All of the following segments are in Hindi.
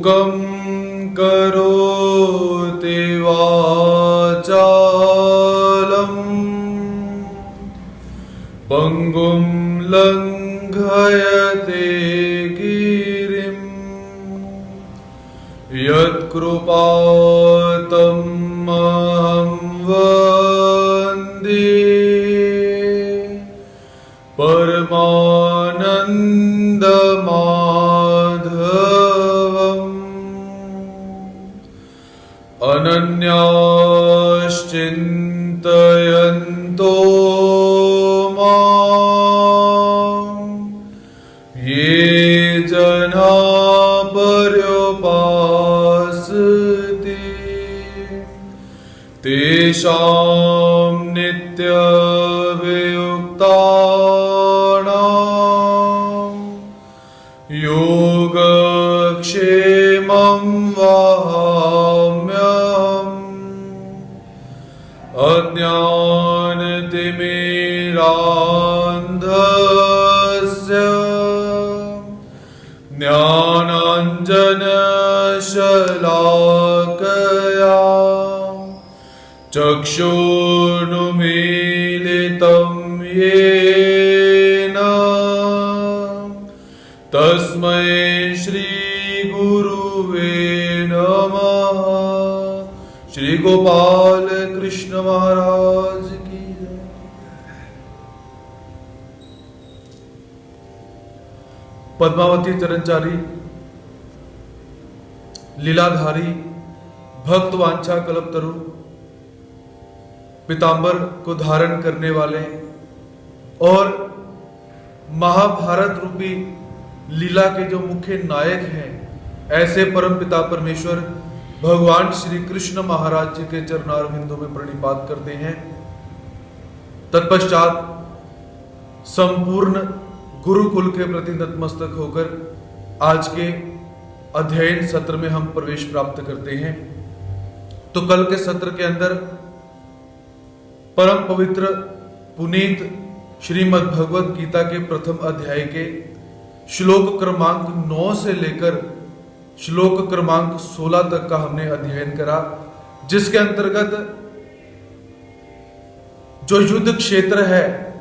मूकं करोति वाचालं पंगुं लंघयते गिरिं यत्कृपातमहं वन्दे परमानन्दमाधवम् अनन्याश्चिन्तयन्तो मां ये जना पर्युपासते तेषां नित्यवियुक्तानां योगक्षेमं वहाम्यहम् अज्ञानतिमिरान्धस्य ज्ञानाञ्जनशलाकया चक्षुरुन्मीलितं येन तस्मै श्री गुरुवे नमः। श्री गोपाल कृष्ण महाराज की जय। पद्मावती चरणचारी लीलाधारी भक्त वांछा कल्पतरु पीतांबर को धारण करने वाले और महाभारत रूपी लीला के जो मुख्य नायक हैं, ऐसे परम पिता परमेश्वर भगवान श्री कृष्ण महाराज जी के चरणारविंदों में प्रणिपात करते हैं। तत्पश्चात संपूर्ण गुरुकुल के प्रति नतमस्तक होकर आज के अध्ययन सत्र में हम प्रवेश प्राप्त करते हैं। तो कल के सत्र के अंदर परम पवित्र पुनीत श्रीमद् भगवत गीता के प्रथम अध्याय के श्लोक क्रमांक 9 से लेकर श्लोक क्रमांक 16 तक का हमने अध्ययन करा, जिसके अंतर्गत जो युद्ध क्षेत्र है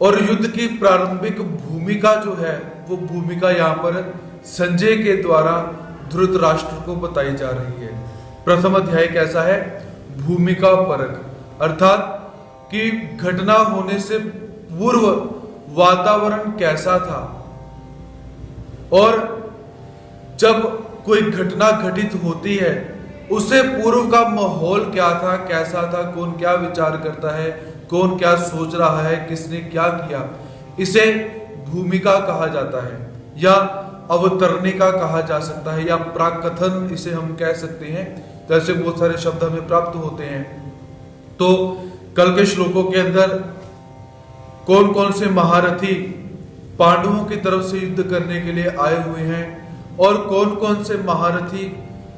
और युद्ध की प्रारंभिक भूमिका जो है वो भूमिका यहाँ पर संजय के द्वारा धृतराष्ट्र को बताई जा रही है। प्रथम अध्याय कैसा है? भूमिका परक, अर्थात कि घटना होने से पूर्व वातावरण कैसा था और जब कोई घटना घटित होती है उससे पूर्व का माहौल क्या था, कैसा था, कौन क्या विचार करता है, कौन क्या सोच रहा है, किसने क्या किया, इसे भूमिका कहा जाता है या अवतरणिका कहा जा सकता है या प्राकथन इसे हम कह सकते हैं। तो ऐसे बहुत सारे शब्द हमें प्राप्त होते हैं। तो कल के श्लोकों के अंदर कौन कौन से महारथी पांडवों की तरफ से युद्ध करने के लिए आए हुए हैं और कौन कौन से महारथी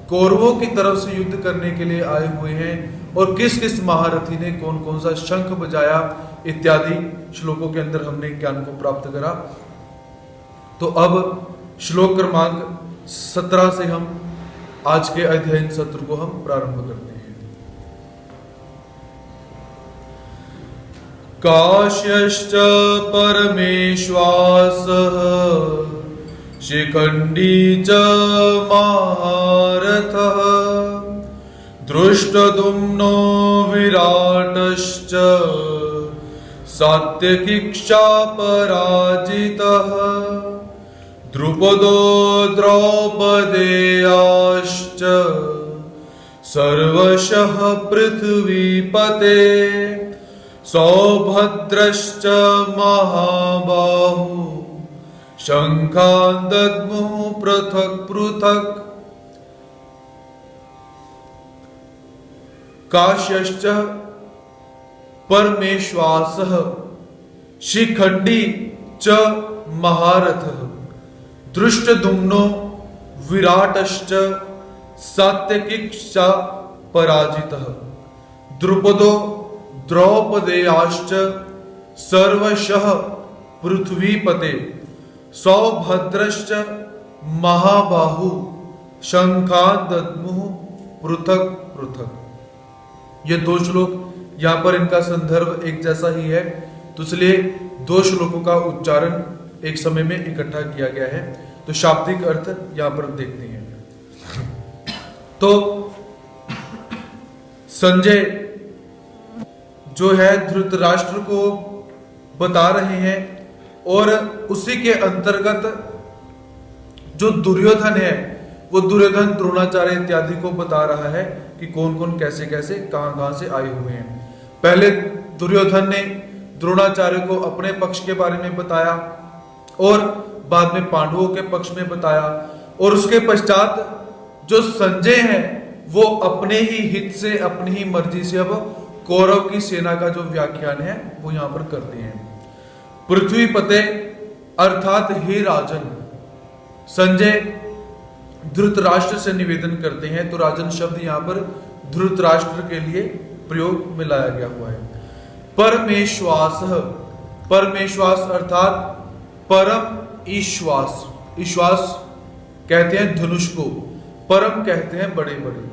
कौरवों की तरफ से युद्ध करने के लिए आए हुए हैं और किस किस महारथी ने कौन कौन सा शंख बजाया इत्यादि श्लोकों के अंदर हमने ज्ञान को प्राप्त करा। तो अब श्लोक क्रमांक 17 से हम आज के अध्ययन सत्र को हम प्रारंभ करते हैं। काश्यश्च परमेश्वासः शिखण्डी च महारथः दृष्टद्युम्नो विराटश्च सात्यकिश्च पराजितः द्रुपदो द्रौपदेयाश्च सर्वशः पृथ्वीपते सौभद्रश्च महाबाहु शंखान् दद्मुः पृथक् पृथक्। काश्यश्च परमेश्वासः शिखण्डी च महारथः दृष्टद्युम्नो विराटश्च सात्यकिश्च पराजितः द्रुपदो द्रौपदेयाश्च सर्वशः पृथ्वीपते सौभद्रश्च महाबाहु शंखान दद्मुः पृथक पृथक। ये 2 श्लोक यहाँ पर इनका संदर्भ एक जैसा ही है, तो इसलिए 2 श्लोकों का उच्चारण एक समय में इकट्ठा किया गया है। तो शाब्दिक अर्थ यहाँ पर देखते हैं। तो संजय जो है धृतराष्ट्र को बता रहे हैं, और उसी के अंतर्गत जो दुर्योधन है वो दुर्योधन द्रोणाचार्य इत्यादि को बता रहा है कि कौन कौन कैसे कैसे कहां से आए हुए हैं। पहले दुर्योधन ने द्रोणाचार्य को अपने पक्ष के बारे में बताया और बाद में पांडवों के पक्ष में बताया, और उसके पश्चात जो संजय है वो अपने ही हित से अपनी ही मर्जी से अब कौरव की सेना का जो व्याख्यान है वो यहां पर करते हैं। पृथ्वीपते अर्थात हे राजन, संजय धृतराष्ट्र से निवेदन करते हैं। तो राजन शब्द यहां पर धृतराष्ट्र के लिए प्रयोग में लाया गया हुआ है। परमेश्वास, परमेश्वास अर्थात परम ईश्वास, ईश्वास कहते हैं धनुष को, परम कहते हैं बड़े बड़े।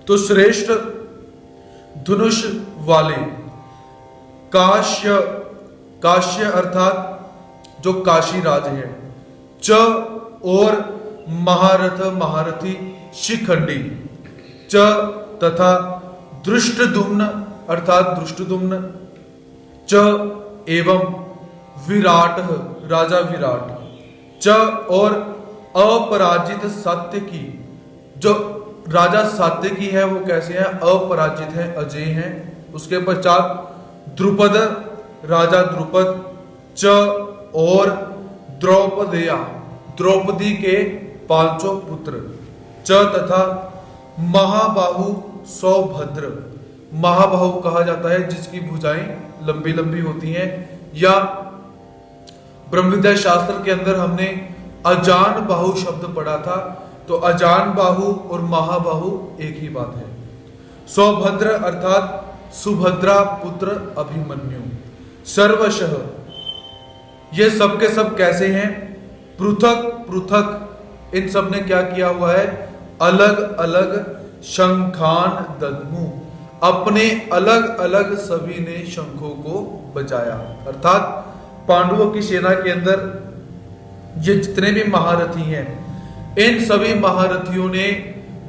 तो श्रेष्ठ धनुष वाले, काश्य, काश्य अर्थात जो काशी राज है, च और महारथ महारथी शिखंडी, च तथा दृष्टद्युम्न अर्थात दृष्टद्युम्न, च एवं विराट राजा विराट, च और अपराजित सात्यकी, जो राजा सात्यकी है वो कैसे हैं, अपराजित है, अजय हैं। उसके पश्चात द्रुपद राजा द्रुपद, च और द्रौपदेया द्रौपदी के 5 पुत्र, च तथा महाबाहु सौभद्र, महाबाहु कहा जाता है जिसकी भुजाएं लंबी लंबी होती हैं, या ब्रह्मविद्या शास्त्र के अंदर हमने अजान बाहु शब्द पढ़ा था। तो अजान बाहु और महाबाहु एक ही बात है। सौभद्र अर्थात सुभद्रा पुत्र अभिमन्यु, सर्वशः ये सब के सब कैसे हैं, पृथक पृथक, इन सब ने क्या किया हुआ है, अलग अलग शंखान दद्मु, अपने अलग अलग सभी ने शंखों को बजाया। अर्थात पांडवों की सेना के अंदर ये जितने भी महारथी हैं, इन सभी महारथियों ने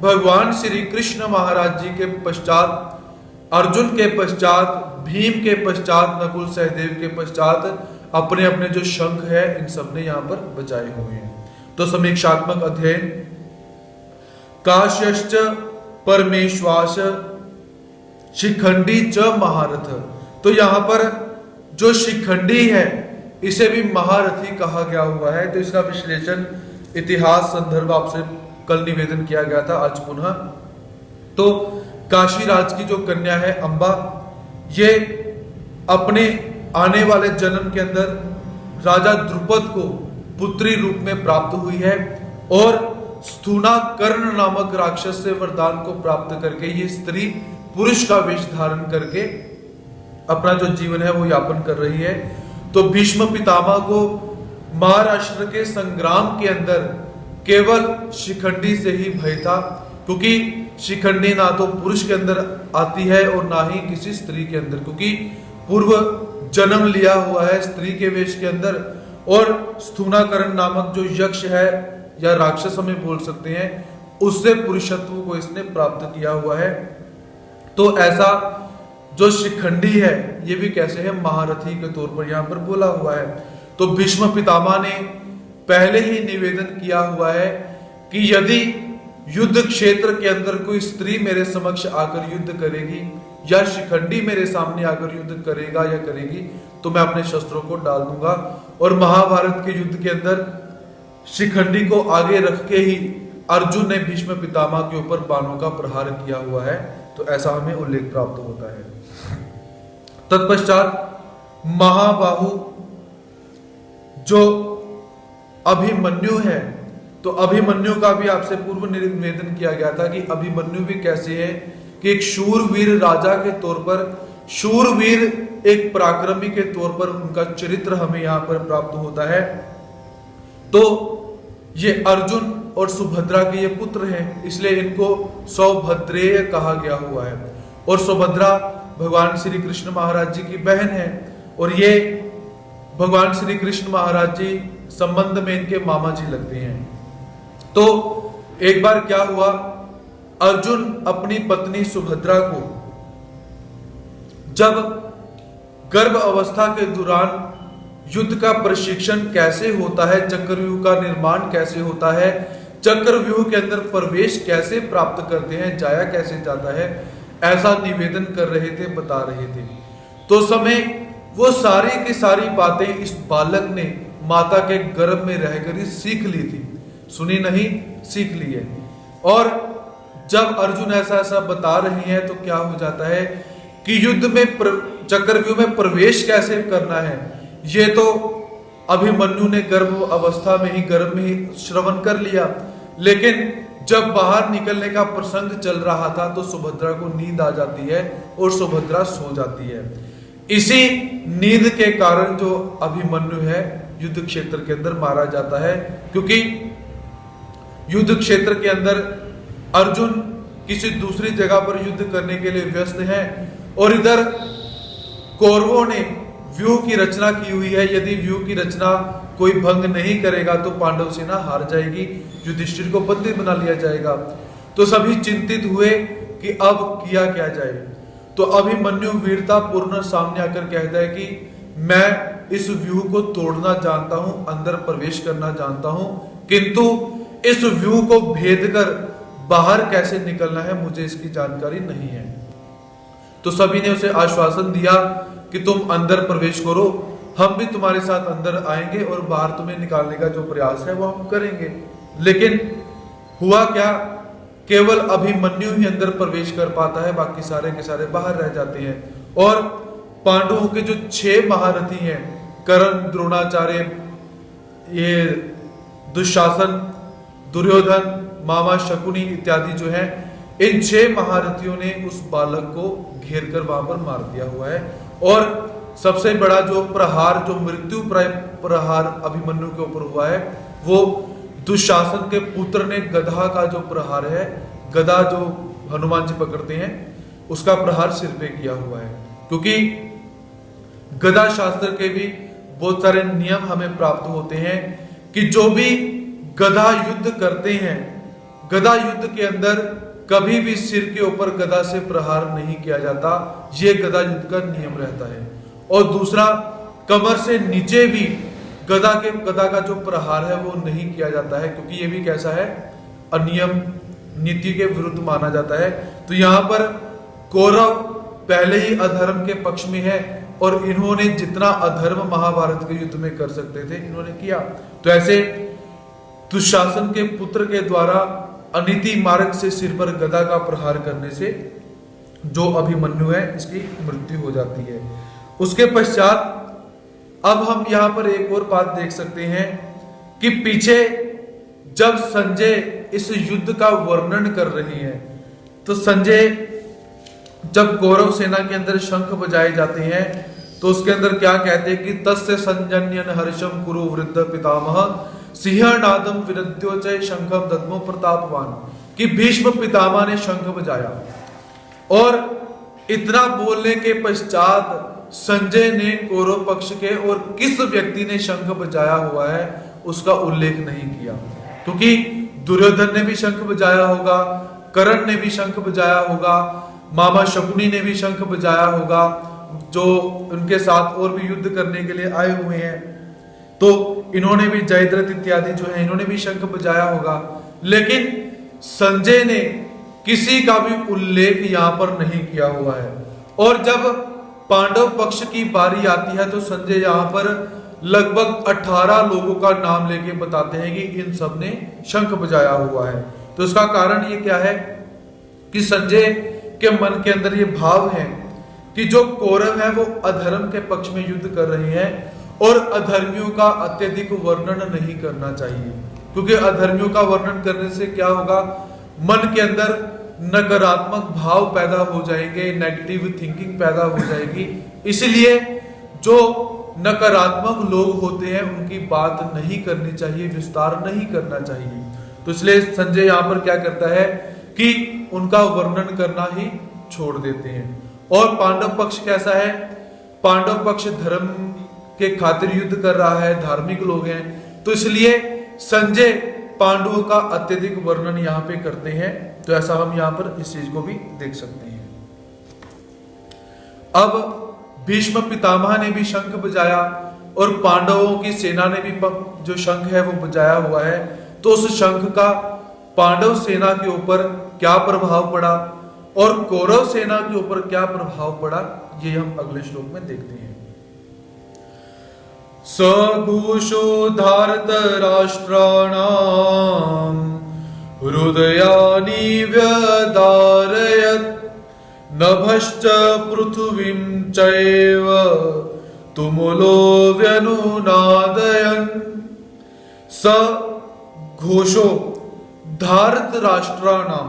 भगवान श्री कृष्ण महाराज जी के पश्चात, अर्जुन के पश्चात, भीम के पश्चात, नकुल सहदेव के पश्चात अपने अपने जो शंख है इन सब ने यहां पर बजाए हुए हैं। तो समीक्षात्मक अध्ययन, काश्यश्च परमेश्वास शिखंडी च महारथ। तो यहां पर जो शिखंडी है इसे भी महारथी कहा गया हुआ है। तो इसका विश्लेषण इतिहास संदर्भ आपसे कल निवेदन किया गया था, आज पुनः। तो काशी राज की जो कन्या है अंबा, ये अपने आने वाले जन्म के अंदर राजा द्रुपद को पुत्री रूप में प्राप्त हुई है, और स्थूना कर्ण नामक राक्षस से वरदान को प्राप्त करके ये स्त्री पुरुष का वेश धारण करके अपना जो जीवन है वो यापन कर रही है। तो भीष्म पितामह को महाराष्ट्र के संग्राम के अंदर केवल शिखंडी से ही भय था, क्योंकि शिखंडी ना तो पुरुष के अंदर आती है और ना ही किसी स्त्री के अंदर, क्योंकि पूर्व जन्म लिया हुआ है स्त्री के वेश के अंदर। और स्थूनाकरण नामक जो यक्ष है या राक्षस हमें बोल सकते हैं, उससे पुरुषत्व को इसने प्राप्त किया हुआ है। तो ऐसा जो शिखंडी है ये भी कैसे है, महारथी के तौर पर यहां पर बोला हुआ है। तो भीष्म पितामह ने पहले ही निवेदन किया हुआ है कि यदि युद्ध क्षेत्र के अंदर कोई स्त्री मेरे समक्ष आकर युद्ध करेगी या शिखंडी मेरे सामने आकर युद्ध करेगा या करेगी, तो मैं अपने शस्त्रों को डाल दूंगा। और महाभारत के युद्ध के अंदर शिखंडी को आगे रख के ही अर्जुन ने भीष्म पितामह के ऊपर बाणों का प्रहार किया हुआ है। तो ऐसा हमें उल्लेख प्राप्त होता है। तत्पश्चात महाबाहु जो अभिमन्यु है, तो अभिमन्यु का भी आपसे पूर्व निवेदन किया गया था कि अभिमन्यु भी कैसे है कि एक शूरवीर राजा के तौर पर, शूरवीर एक पराक्रमी के तौर पर उनका चरित्र हमें यहां पर प्राप्त होता है। तो ये अर्जुन और सुभद्रा के ये पुत्र हैं, इसलिए इनको सौभद्रेय कहा गया हुआ है। और सुभद्रा भगवान श्री कृष्ण महाराज जी की बहन है और ये भगवान श्री कृष्ण महाराज जी संबंध में इनके मामा जी लगते हैं। तो एक बार क्या हुआ, अर्जुन अपनी पत्नी सुभद्रा को जब गर्भ अवस्था के दौरान युद्ध का प्रशिक्षण कैसे होता है, चक्रव्यूह का निर्माण कैसे होता है, चक्रव्यूह के अंदर प्रवेश कैसे प्राप्त करते हैं, जाया कैसे जाता है, ऐसा निवेदन कर रहे थे, बता रहे थे। तो समय वो सारी की सारी बातें इस बालक ने माता के गर्भ में रहकर ही सीख ली थी, सुनी नहीं, सीख ली है। और जब अर्जुन ऐसा ऐसा बता रहे हैं तो क्या हो जाता है कि युद्ध में चक्रव्यूह में प्रवेश कैसे करना है, ये तो अभिमन्यु ने गर्भ अवस्था में ही, गर्भ में ही श्रवण कर लिया, लेकिन जब बाहर निकलने का प्रसंग चल रहा था तो सुभद्रा को नींद आ जाती है और सुभद्रा सो जाती है। इसी नींद के कारण जो अभिमन्यु है युद्ध क्षेत्र के अंदर मारा जाता है, क्योंकि युद्ध क्षेत्र के अंदर अर्जुन किसी दूसरी जगह पर युद्ध करने के लिए व्यस्त है और इधर कौरवों ने व्यूह की रचना की हुई है। यदि व्यूह की रचना कोई भंग नहीं करेगा तो पांडव सेना हार जाएगी, युधिष्ठिर को बंदी बना लिया जाएगा। तो सभी चिंतित हुए कि अब किया क्या जाए। तो अभिमन्यु वीरता पूर्ण सामने आकर कहता है कि मैं इस व्यूह को तोड़ना जानता हूं, अंदर प्रवेश करना जानता हूं, किंतु इस व्यूह को भेद कर बाहर कैसे निकलना है मुझे इसकी जानकारी नहीं है। तो सभी ने उसे आश्वासन दिया कि तुम अंदर प्रवेश करो, हम भी तुम्हारे साथ अंदर आएंगे और बाहर तुम्हें निकालने का जो प्रयास है वो हम करेंगे। लेकिन हुआ क्या, केवल अभिमन्यु ही अंदर प्रवेश कर पाता है, बाकी सारे के सारे बाहर रह जाते हैं। और पांडवों के जो 6 महारथी हैं, कर्ण, द्रोणाचार्य, ये दुशासन, दुर्योधन, मामा शकुनी इत्यादि जो हैं, इन 6 महारथियों ने उस बालक को घेर कर वहां पर मार दिया हुआ है। और सबसे बड़ा जो प्रहार, जो मृत्यु प्रहार अभिमन्यु के ऊपर हुआ है, वो दुशासन के पुत्र ने गदा का जो प्रहार है, गदा जो हनुमान जी पकड़ते हैं, उसका प्रहार सिर पे किया हुआ है। क्योंकि गदा शास्त्र के भी बहुत सारे नियम हमें प्राप्त होते हैं कि जो भी गदा युद्ध करते हैं, गदा युद्ध के अंदर कभी भी सिर के ऊपर गदा से प्रहार नहीं किया जाता, ये गदा युद्ध का नियम रहता है। और दूसरा, कमर से नीचे भी गदा का जो प्रहार है वो नहीं किया जाता है, क्योंकि ये भी कैसा है, अनियम, नीति के विरुद्ध माना जाता है। तो यहाँ पर कौरव पहले ही अधर्म के पक्ष में है और इन्होंने जितना अधर्म महाभारत के युद्ध में कर सकते थे इन्होंने किया। तो ऐसे दुशासन के पुत्र के द्वारा अनीति मार्ग से सिर पर गदा का प्रहार करने से जो अभिमन्यु है इसकी मृत्यु हो जाती है। उसके पश्चात अब हम यहां पर एक और बात देख सकते हैं कि पीछे जब संजय इस युद्ध का वर्णन कर रहे हैं तो संजय जब कौरव सेना के अंदर शंख बजाए जाते हैं तो उसके अंदर क्या कहते हैं कि तस्य संजन्यन हर्षम कुरु वृद्ध पितामह सिंहनादम विरद्योचय शंखम दद्मो प्रतापवान, कि भीष्म पितामह ने शंख बजाया। और इतना बोलने के पश्चात संजय ने कौरव पक्ष के और किस व्यक्ति ने शंख बजाया हुआ है उसका उल्लेख नहीं किया, क्योंकि दुर्योधन ने भी शंख बजाया होगा, कर्ण ने भी शंख बजाया होगा, मामा शकुनी ने भी शंख बजाया होगा, जो उनके साथ और भी युद्ध करने के लिए आए हुए हैं, तो इन्होंने भी, जयद्रथ इत्यादि जो है इन्होंने भी शंख बजाया होगा। लेकिन संजय ने किसी का भी उल्लेख यहां पर नहीं किया हुआ है। और जब पांडव पक्ष की बारी आती है तो संजय यहां पर लगभग 18 लोगों का नाम लेके बताते हैं कि इन सब ने शंख बजाया हुआ है। तो इसका कारण ये क्या है कि संजय के मन के अंदर ये भाव है कि जो कौरव है वो अधर्म के पक्ष में युद्ध कर रहे हैं और अधर्मियों का अत्यधिक वर्णन नहीं करना चाहिए, क्योंकि अधर्मियों का वर्णन करने से क्या होगा, मन के अंदर नकारात्मक भाव पैदा हो जाएंगे, नेगेटिव थिंकिंग पैदा हो जाएगी। इसलिए जो नकारात्मक लोग होते हैं उनकी बात नहीं करनी चाहिए, विस्तार नहीं करना चाहिए। तो इसलिए संजय यहाँ पर क्या करता है कि उनका वर्णन करना ही छोड़ देते हैं। और पांडव पक्ष कैसा है? पांडव पक्ष धर्म के खातिर युद्ध कर रहा है, धार्मिक लोग हैं, तो इसलिए संजय पांडवों का अत्यधिक वर्णन यहाँ पे करते हैं। तो ऐसा हम यहाँ पर इस चीज को भी देख सकते हैं। अब भीष्म पितामह ने भी शंख बजाया और पांडवों की सेना ने भी जो शंख है वो बजाया हुआ है। तो उस शंख का पांडव सेना के ऊपर क्या प्रभाव पड़ा और कौरव सेना के ऊपर क्या प्रभाव पड़ा, ये हम अगले श्लोक में देखते हैं। सघोषो धारत राष्ट्राणाम हृदयानि व्यदारयत् नभश्च पृथ्वीं चैव तुमुलो व्यनुनादयन्। स घोषो धारत राष्ट्राणाम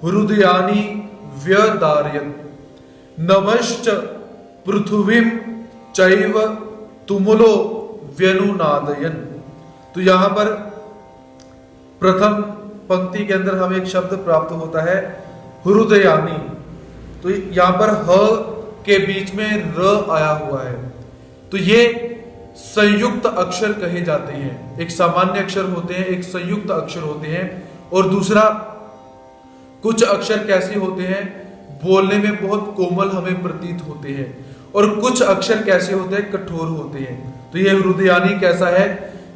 हृदयानि व्यदारयत् नभश्च पृथ्वीं चैव तुमुलो व्यनुनादयन्। तो यहां पर प्रथम पंक्ति के अंदर हमें एक शब्द प्राप्त होता है हृदयानि। तो यहां पर ह के बीच में र आया हुआ है। तो ये संयुक्त अक्षर कहे जाते हैं। एक सामान्य अक्षर होते हैं, एक संयुक्त अक्षर होते हैं, और दूसरा कुछ अक्षर कैसे होते हैं, बोलने में बहुत कोमल हमें प्रतीत होते हैं, और कुछ अक्षर कैसे होते हैं, कठोर होते हैं। तो ये हृदयानि कैसा है?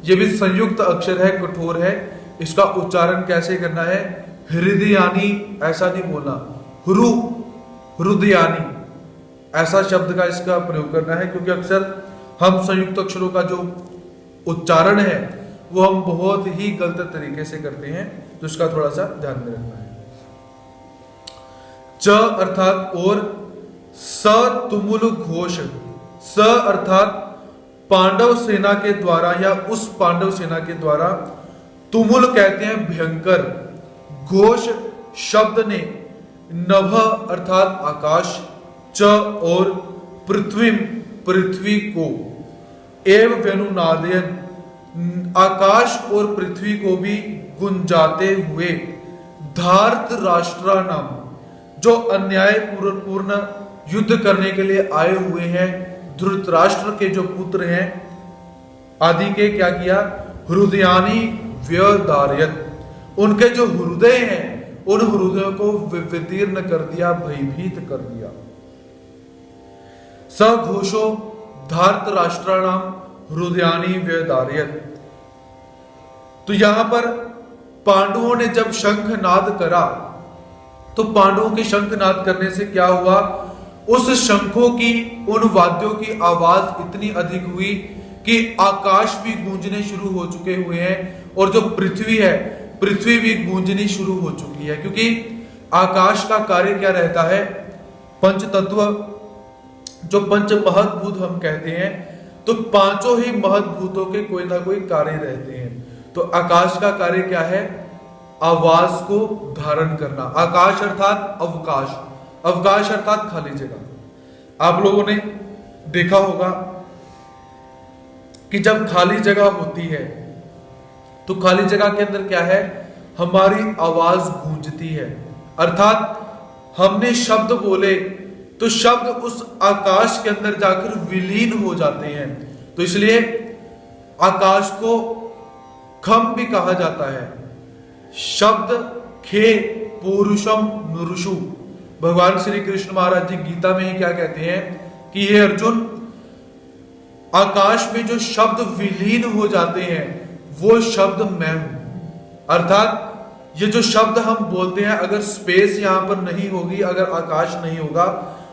ये भी संयुक्त अक्षर है, कठोर है। इसका उच्चारण कैसे करना है? हृदयानि ऐसा नहीं बोलना, हृदयानि ऐसा शब्द का इसका प्रयोग करना है, क्योंकि अक्सर हम संयुक्त अक्षरों का जो उच्चारण है वो हम बहुत ही गलत तरीके से करते हैं। तो इसका थोड़ा सा ध्यान में रखना है। च अर्थात और, स तुमुल घोष, स अर्थात पांडव सेना के द्वारा या उस पांडव सेना के द्वारा, तुमुल कहते हैं भयंकर, घोष शब्द ने, नभ अर्थात आकाश, च और पृथ्वी पृथ्वी को, एव व्यनुनादयन आकाश और पृथ्वी को भी गुंजाते हुए, धार्त राष्ट्रा नाम जो अन्याय पूर्ण युद्ध करने के लिए आए हुए हैं, धृतराष्ट्र के जो पुत्र हैं आदि के क्या किया? हृदयानि व्यदारयत्, उनके जो हृदय हैं उन हृदयों को विदीर्ण कर दिया, भयभीत कर दिया। सघोषो धार्त राष्ट्राणाम हृदयानि व्यदारयत्। तो यहां पर पांडवों ने जब शंखनाद करा, तो पांडवों के शंखनाद करने से क्या हुआ? उस शंखों की, उन वाद्यों की आवाज इतनी अधिक हुई कि आकाश भी गूंजने शुरू हो चुके हुए हैं, और जो पृथ्वी है, पृथ्वी भी गूंजनी शुरू हो चुकी है। क्योंकि आकाश का कार्य क्या रहता है? पंच तत्व, जो पंच महतभूत हम कहते हैं, तो पांचों ही महतभूतों के कोई ना कोई कार्य रहते हैं। तो आकाश का कार्य क्या है? आवाज को धारण करना। आकाश अर्थात अवकाश, अवकाश अर्थात खाली जगह। आप लोगों ने देखा होगा कि जब खाली जगह होती है तो खाली जगह के अंदर क्या है? हमारी आवाज गूंजती है, अर्थात हमने शब्द बोले तो शब्द उस आकाश के अंदर जाकर विलीन हो जाते हैं। तो इसलिए आकाश को खम भी कहा जाता है। शब्द खे पुरुषम नुरुषु, भगवान श्री कृष्ण महाराज जी गीता में ही क्या कहते हैं कि हे अर्जुन, आकाश में जो शब्द विलीन हो जाते हैं वो शब्द मैं हूं। अर्थात ये जो शब्द हम बोलते हैं, अगर स्पेस यहां पर नहीं होगी, अगर आकाश नहीं होगा,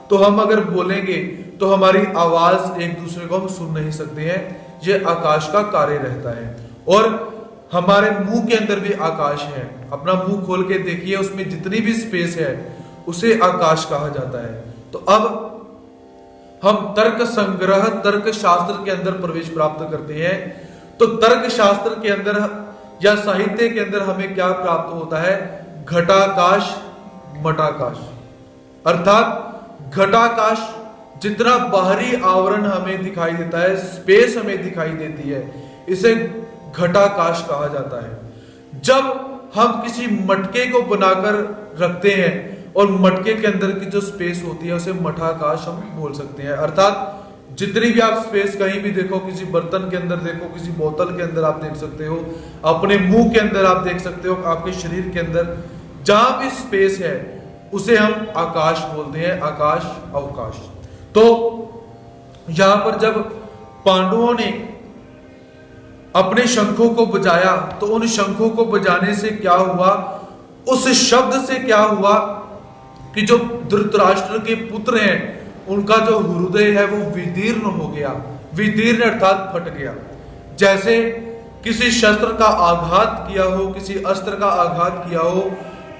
तो हम अगर बोलेंगे तो हमारी आवाज एक दूसरे को हम सुन नहीं सकते हैं। ये आकाश का कार्य रहता है। और हमारे मुंह के अंदर भी आकाश है। अपना मुंह खोल के देखिए, उसमें जितनी भी स्पेस है उसे आकाश कहा जाता है। तो अब हम तर्क संग्रह, तर्क शास्त्र के अंदर प्रवेश प्राप्त करते हैं। तो तर्क शास्त्र के अंदर या साहित्य के अंदर हमें क्या प्राप्त होता है? घटाकाश, मटाकाश। अर्थात घटाकाश जितना बाहरी आवरण हमें दिखाई देता है, स्पेस हमें दिखाई देती है, इसे घटाकाश कहा जाता है। जब हम किसी मटके को बनाकर रखते हैं और मटके के अंदर की जो स्पेस होती है उसे मठाकाश हम बोल सकते हैं। अर्थात जितनी भी आप स्पेस कहीं भी देखो, किसी बर्तन के अंदर देखो, किसी बोतल के अंदर आप देख सकते हो, अपने मुंह के अंदर आप देख सकते हो, आपके शरीर के अंदर जहां भी स्पेस है उसे हम आकाश बोलते हैं, आकाश, अवकाश। तो यहां पर जब पांडवों ने अपने शंखों को बजाया तो उन शंखों को बजाने से क्या हुआ, उस शब्द से क्या हुआ कि जो धृतराष्ट्र के पुत्र हैं उनका जो हृदय है वो विदीर्ण हो गया। विदीर्ण अर्थात फट गया। जैसे किसी शस्त्र का आघात किया हो, किसी अस्त्र का आघात किया हो,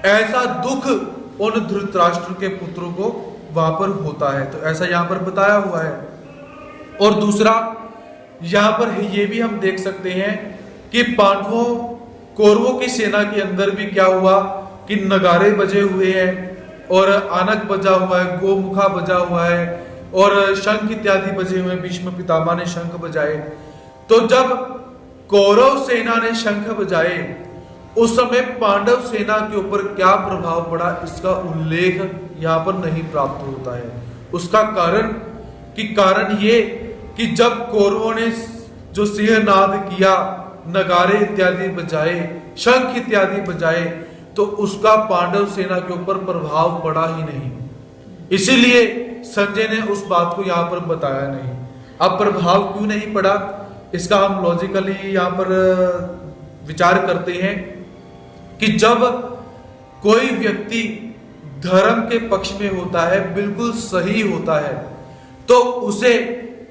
ऐसा दुख उन धृतराष्ट्र के पुत्रों को वहां पर होता है। तो ऐसा यहां पर बताया हुआ है। और दूसरा यहां पर ये भी हम देख सकते हैं कि पांडवों कौरवों की सेना के अंदर भी क्या हुआ कि नगारे बजे हुए हैं और आनक बजा हुआ है, गोमुखा बजा हुआ है और शंख इत्यादि बजे हुए हैं। भीष्म पितामह ने शंख बजाए। तो जब कौरव सेना ने शंख बजाए उस समय पांडव सेना के ऊपर क्या प्रभाव पड़ा, इसका उल्लेख यहां पर नहीं प्राप्त होता है। उसका कारण ये कि जब कौरवों ने जो सिंहनाद किया, नगारे इत्यादि बजाए, शंख इत्यादि बजाए, तो उसका पांडव सेना के ऊपर प्रभाव पड़ा ही नहीं। इसीलिए संजय ने उस बात को यहां पर बताया नहीं। अब प्रभाव क्यों नहीं पड़ा, इसका हम लॉजिकली यहां पर विचार करते हैं कि जब कोई व्यक्ति धर्म के पक्ष में होता है, बिल्कुल सही होता है, तो उसे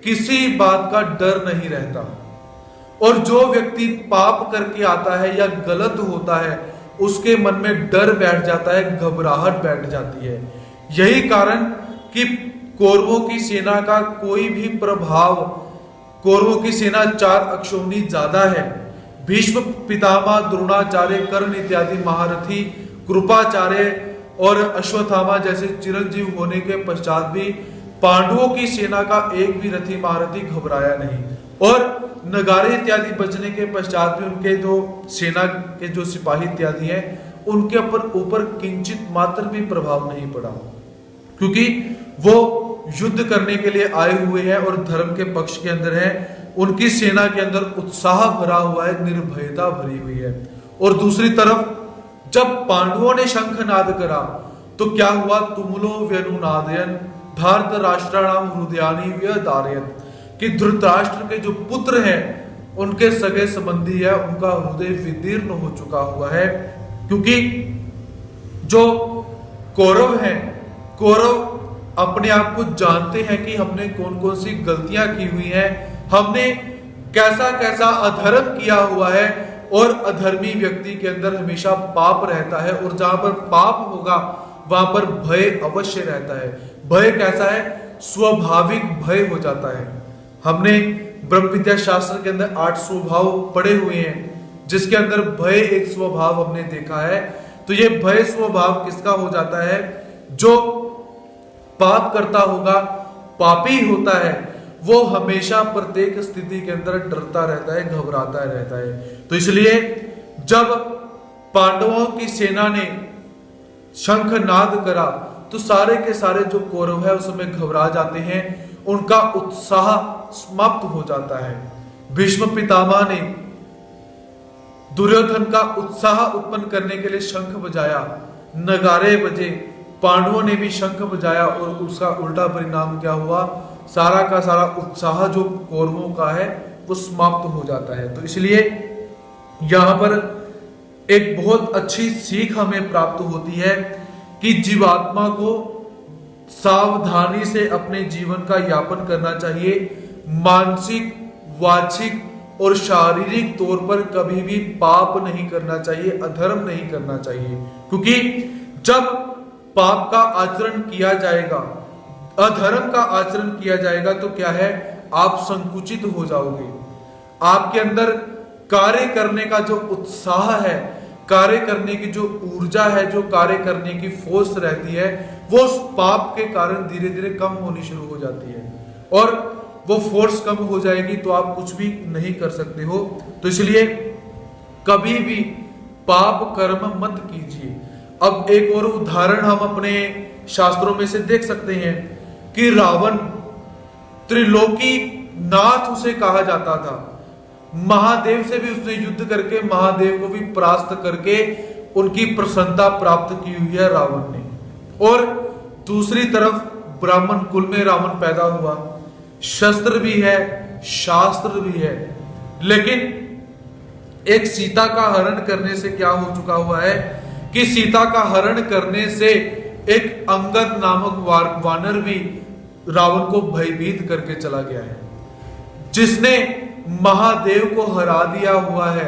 किसी बात का डर नहीं रहता। और जो व्यक्ति पाप करके आता है या गलत होता है उसके मन में डर बैठ जाता है, घबराहट बैठ जाती है। यही कारण कि कौरवों की सेना का कोई भी प्रभाव, कौरवों की सेना 4 अक्षौहिणी ज्यादा है। भीष्म पितामह, द्रोणाचार्य, कर्ण इत्यादि महारथी, कृपाचार्य और अश्वत्थामा जैसे चिरंजीव होने के पश्चात भी पांडवों की सेना का एक भी रथी महारथी घबराया नहीं। और नगारे इत्यादि बजने के पश्चात भी उनके जो सेना के जो सिपाही इत्यादि हैं उनके ऊपर किंचित मात्र भी प्रभाव नहीं पड़ा, क्योंकि वो युद्ध करने के लिए आए हुए हैं और धर्म के पक्ष के अंदर हैं। उनकी सेना के अंदर उत्साह भरा हुआ है, निर्भयता भरी हुई है। और दूसरी तरफ जब पांडवों ने शंखनाद करा तो क्या हुआ, तुमुलो व्यनुनादयन धार्त राष्ट्राणाम हृदयानि व्यदारयत, कि धृतराष्ट्र के जो पुत्र हैं उनके सगे संबंधी है, उनका हृदय विदीर्ण हो चुका हुआ है। क्योंकि जो कौरव हैं, कौरव अपने आप को जानते हैं कि हमने कौन कौन सी गलतियां की हुई हैं, हमने कैसा कैसा अधर्म किया हुआ है। और अधर्मी व्यक्ति के अंदर हमेशा पाप रहता है, और जहां पर पाप होगा वहां पर भय अवश्य रहता है। भय कैसा है, स्वाभाविक भय हो जाता है। हमने ब्रह्म विद्या शास्त्र के अंदर 8 स्वभाव पढ़े हुए हैं, जिसके अंदर भय एक स्वभाव हमने देखा है। तो ये भय स्वभाव किसका हो जाता है, जो पाप करता होगा, पापी होता है, वो हमेशा प्रत्येक स्थिति के अंदर डरता रहता है, घबराता रहता है। तो इसलिए जब पांडवों की सेना ने शंखनाद करा तो सारे के सारे जो कौरव है उसमें घबरा जाते हैं, उनका उत्साह समाप्त हो जाता है। भीष्म पितामह ने दुर्योधन का उत्साह उत्पन्न करने के लिए शंख बजाया, नगारे बजे, पांडवों ने भी शंख बजाया और उसका उल्टा परिणाम क्या हुआ, सारा का सारा उत्साह जो कौरवों का है वो समाप्त हो जाता है। तो इसलिए यहां पर एक बहुत अच्छी सीख हमें प्राप्त होती है कि जीवात्मा को सावधानी से अपने जीवन का यापन करना चाहिए। मानसिक, वाचिक और शारीरिक तौर पर कभी भी पाप नहीं करना चाहिए, अधर्म नहीं करना चाहिए। क्योंकि जब पाप का आचरण किया जाएगा, अधर्म का आचरण किया जाएगा, तो क्या है, आप संकुचित हो जाओगे। आपके अंदर कार्य करने का जो उत्साह है, कार्य करने की जो ऊर्जा है, जो कार्य करने की फोर्स रहती है, वो उस पाप के कारण धीरे धीरे कम होनी शुरू हो जाती है। और वो फोर्स कम हो जाएगी तो आप कुछ भी नहीं कर सकते हो। तो इसलिए कभी भी पाप कर्म मत कीजिए। अब एक और उदाहरण हम अपने शास्त्रों में से देख सकते हैं कि रावण, त्रिलोकी नाथ उसे कहा जाता था, महादेव से भी उसने युद्ध करके महादेव को भी परास्त करके उनकी प्रसन्नता प्राप्त की हुई है रावण ने। और दूसरी तरफ ब्राह्मण कुल में रावण पैदा हुआ, शस्त्र भी है, शास्त्र भी है, लेकिन एक सीता का हरण करने से क्या हो चुका हुआ है कि सीता का हरण करने से एक अंगद नामक वानर भी रावण को भयभीत करके चला गया है, जिसने महादेव को हरा दिया हुआ है।